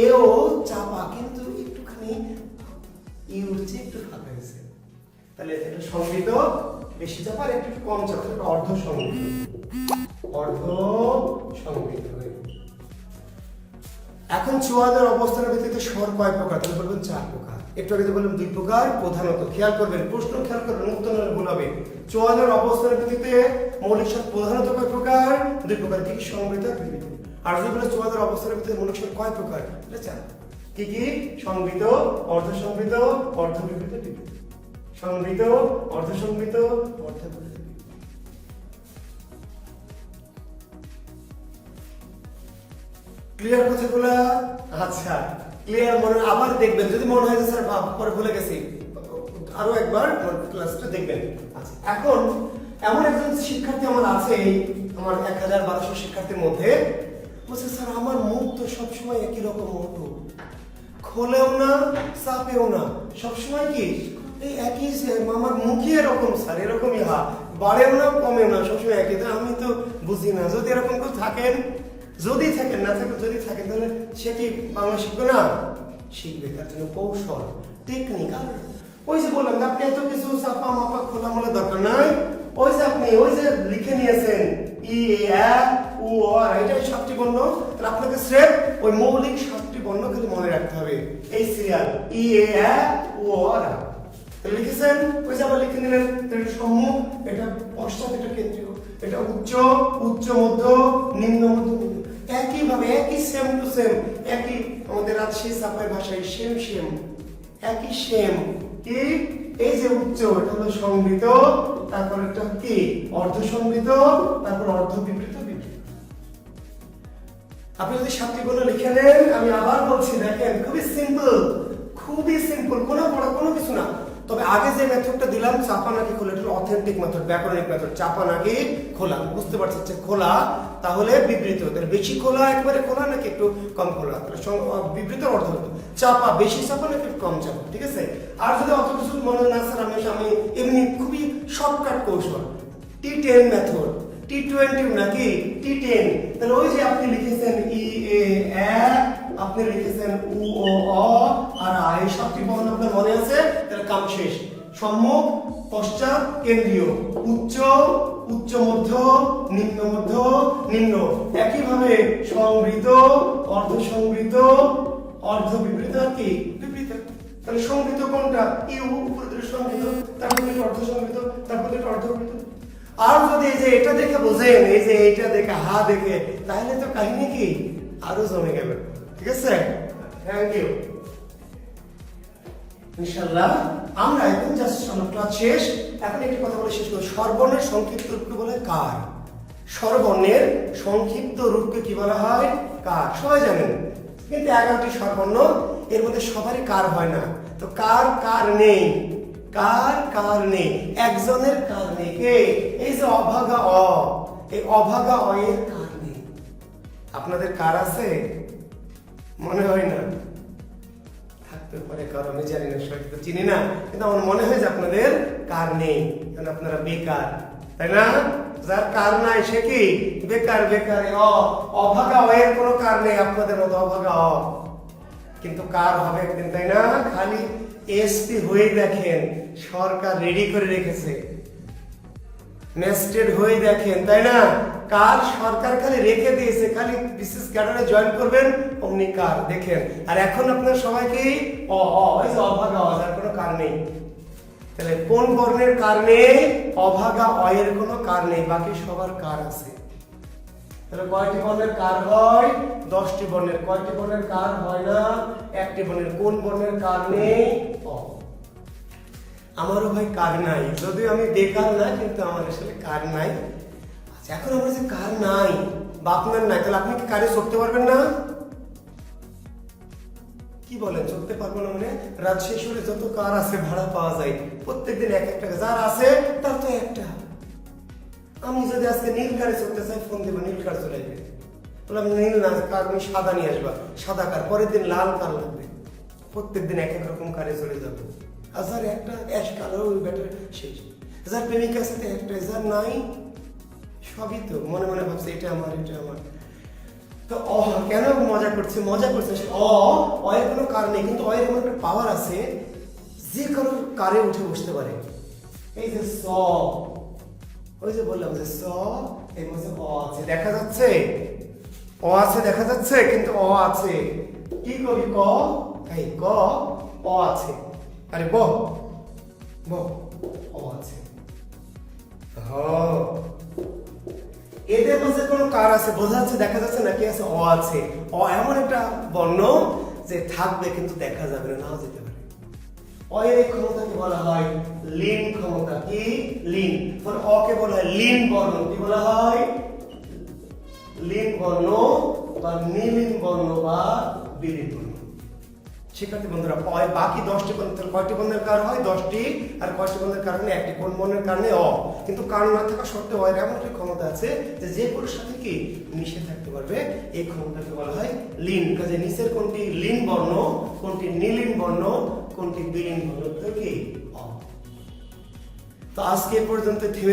এ ও চাপা, কিন্তু একটুখানি হয়েছে। তাহলে এটা সংবৃত বেশি চাপ আর একটু কম চাপ, এটা অর্ধ সংবৃত। অর্ধ সংবৃত। এখন চুয়াদের অবস্থানের ভিত্তিতে স্বর কয় প্রকার? তাহলে বলবেন 4 প্রকার। একটু আগে বললাম 2 প্রকার প্রধানত। খেয়াল করবেন, প্রশ্ন খেয়াল করবেন, উত্তর ভুল হবে। চুয়াদের অবস্থানের ভিত্তিতে মৌলিক স্বর প্রধানত কয় প্রকার? 2 প্রকার। কি কি? সংবৃত আর বিবৃত। আর যদি বলে চুয়াদের অবস্থানের ভিত্তিতে মৌলিক স্বর কয় প্রকার? এটা 4। কি কি? সংবৃত, অর্ধ সংবৃত, অর্ধ বিবৃত, বিবৃত। সংবৃত, অর্ধ সংবৃত, অর্ধ বিবৃত। ক্লিয়ার কথাগুলো? আচ্ছা, ক্লিয়ার। মনে আবার দেখবেন, যদি মনে হয় যে স্যার পরে ভুলে গেছি, আরো একবার ক্লাসটা দেখবেন। আচ্ছা, এখন এমন একজন শিক্ষার্থী আমার আছে, আমার 1000-1200 শিক্ষার্থীর মধ্যে, বলছে স্যার আমার মুখ তো সবসময় একই রকম হতো, খোলেও না চাপেও না, সবসময় কি এই একই, আমার মুখই এরকম স্যার, এরকমই বাড়েও না কমেও না, সবসময় একই। তো আমি তো বুঝি না, যদি এরকম কেউ থাকেন, যদি থাকেন, না থাকে যদি থাকেন, তাহলে সে কি বাংলা শিখবে না? শিখবে। তার জন্য কৌশল, টেকনিক। আর ওই যে বললাম আপনি এত কিছু চাপা মাপা খোলা মোলা দরকার নাই। ওই যে আপনি ওই যে লিখে নিয়েছেন ই এ উ অ, এটা 7টি বর্ণ। তাহলে আপনাকে স্রেফ ওই মৌলিক 7টি বর্ণ খালি মনে রাখতে হবে। এই সিরিয়াল ই এ উ অ। লিখেছেন, ওই যে আবার লিখে নিলেন। এটা সম্মুখ, এটা পশ্চাৎ, এটা কেন্দ্রীয়, এটা উচ্চ, উচ্চ মধ্য, নিম্ন মধ্য। একই ভাবে, একই সেম টু সেম, একই আমাদের রাজশাহী চাপাই ভাষায় সেম সেম, একই সেম। কি? এই যে উচ্চ, এটা হলো সংবৃত, তারপর এটা কি? অর্ধ সংবৃত, তারপর অর্ধ বিবৃত, বিবৃত। আপনি যদি 7টি বর্ণ লিখে নেন, আমি আবার বলছি, দেখেন খুবই সিম্পল, খুবই সিম্পল, কোনো পড়া কোনো কিছু না। তবে আগে যে মেথডটা দিলাম চাপা নাকি খোলা, এটা অথেন্টিক মেথড, ব্যাকরণিক মেথড। চাপা নাকি খোলা, বুঝতে পারছেন যে খোলা, তাহলে বিবৃত। তাহলে বেশি খোলা, একবারে খোলা নাকি একটু কম খোলা, তাহলে বিবৃত অর্ধ। চাপা, বেশি চাপা নাকি কম চাপা, ঠিক আছে? আর যদি অত কিছু মনে না স্যার, আমি এমনি খুবই শর্টকাট কৌশল, T10 মেথড, T20 নাকি T10। তাহলে ওই যে আপনি লিখেছেন ই এ আপনি লিখেছেন উ ও অ আর আ, এই 7টি বর্ণ আপনার মনে আছে? তাহলে কাম শেষ। সম্মুখ, পশ্চাৎ, কেন্দ্রীয়, উচ্চ, উচ্চ মধ্য, নিম্ন মধ্য, নিম্ন। একই ভাবে সংবৃত, অর্ধ সংবৃত, অর্ধ বিবৃত আর কি? বিবৃত। তাহলে সংবৃত কোনটা? ইউ, উপরে সংবৃত, তারপর এটা অর্ধ সংবৃত, তারপর এটা অর্ধ বিবৃত। আর যদি এই যে এটা দেখে বোঝেন, এই যে এইটা দেখে দেখে, তাহলে তো কাহিনী কি আরো জমে গেল। ঠিক আছে? Thank you. ইনশাআল্লাহ আমরা এখন জাস্ট ক্লাস শেষ। এখন একটি কথা বলে শেষ করব। স্বরবর্ণের সংক্ষিপ্ত রূপকে বলা হয় কার। স্বরবর্ণের সংক্ষিপ্ত রূপকে কি বলা হয়? কার। সবাই জানেন, কিন্তু 11টি স্বরবর্ণ, এর মধ্যে সবারই কার হয় না। তো কার কার নেই, কার কার নেই, একজনের কার নেই। কে? এই যে অভাগা অ, এই অভাগা অ এর কার নেই। আপনাদের কার আছে? মনে হয় না, থাকতে পারে কার, আমি জানি না, সঠিক তো চিনি না, কিন্তু আমার মনে হয় যে আপনাদের কার নেই, কারণ আপনারা বেকার, তাই না? যার কার নাই সে কি বেকার। বেকার অভাগা অ এর কোনো কার নেই, আপনাদের মতো অভাগা অ। কিন্তু কার হবে একদিন, তাই না? খালি এসপি হয়ে দেখেন, সরকার রেডি করে রেখেছে, নেস্টেড হয়ে দেখেন, তাই না? কার সরকার খালি রেখে দিয়েছে, খালি বিশেষ ক্যাডারে জয়েন করবেন অমনি কার দেখেন। আর এখন আপনার সবাইকে ওই যে অভাগা অ, যার কোনো কার নেই। তাহলে কোন বর্ণের কার নেই? অভাগা অ এর কোনো কার নেই, বাকি সবার কার আছে। তাহলে কয়টি বর্ণের কার হয়? 10টি বর্ণের। কয়টি বর্ণের কার হয় না? 1টি বর্ণের। কোন বর্ণের কার নেই? অ। আমারও ভাই কার নাই, যদিও আমি বেকার না, কিন্তু আমার আসলে কার নাই। আচ্ছা, এখন আমার যে কার নাই বা আপনার নাই, তাহলে আপনি কি কারে চড়তে পারবেন না? কি বলেন, চড়তে পারবো না মানে? রাজশাহী শহরে যত কার আছে ভাড়া পাওয়া যায়, প্রত্যেকদিন এক এক টাকা। যার আছে তার তো একটা। আমি যদি আজকে নীল কারে চড়তে চাই, ফোন দেবো, নীল কার চলে আসবে। বললাম নীল না, কার আমি সাদা নিয়ে আসবা, সাদা কার। পরের দিন লাল কার লাগবে। প্রত্যেকদিন এক এক রকম কারে চলে যাবো। আর যার একটা অ্যাশ কালার, ওই ব্যাটার শেষ। যার প্রেমিকা সাথে একটা, যার নাই সবই তো মনে মনে ভাবছে এটা আমার, এটা আমার। তো কেন মজা করছে? মজা করছে। এর কোনো কার নেই, কিন্তু এর এমন একটা পাওয়ার আছে, যে কারোর কারে উঠে বসতে পারে। এই যে স, ওই যে বললাম যে স, এর মধ্যে অ আছে, দেখা যাচ্ছে? অ আছে দেখা যাচ্ছে, কিন্তু অ আছে। কি করি ক, এই ক, অ আছে। আরে ব, ব, অ আছে। হ, এদের মধ্যে কোনো কার আছে বোঝা যাচ্ছে, দেখা যাচ্ছে নাকি আছে? অ আছে। অ এমন একটা বর্ণ যে থাকবে কিন্তু দেখা যাবে না, নাও যেতে পারে। অ এর এই ক্ষমতাকে বলা হয় লীন ক্ষমতা। কি? লীন। মানে অ কে বলা হয় লীন বর্ণ। কি বলা হয়? লীন বর্ণ বা নিলীন বর্ণ বা বিলীন বর্ণ। শিক্ষার্থী বন্ধুরা, বাকি 10টি বর্ণ, কয়টি বর্ণের কার হয়? 10টি। আর কয়টি বর্ণের কারণে একটি, কোন বর্ণের কারণে? অ। কিন্তু কারণ না থাকা সত্ত্বেও অ এর এমন একটা ক্ষমতা আছে যে যে কোনো সাথে কি মিশে থাকতে পারবে। এই ক্ষমতাকে বলা হয় লীন। কাজে নিচের কোনটি লীন বর্ণ, কোনটি নিলীন বর্ণ, কোনটি বিলীন বর্ণ? তো কি? অ। তো আজকে পর্যন্ত থেমে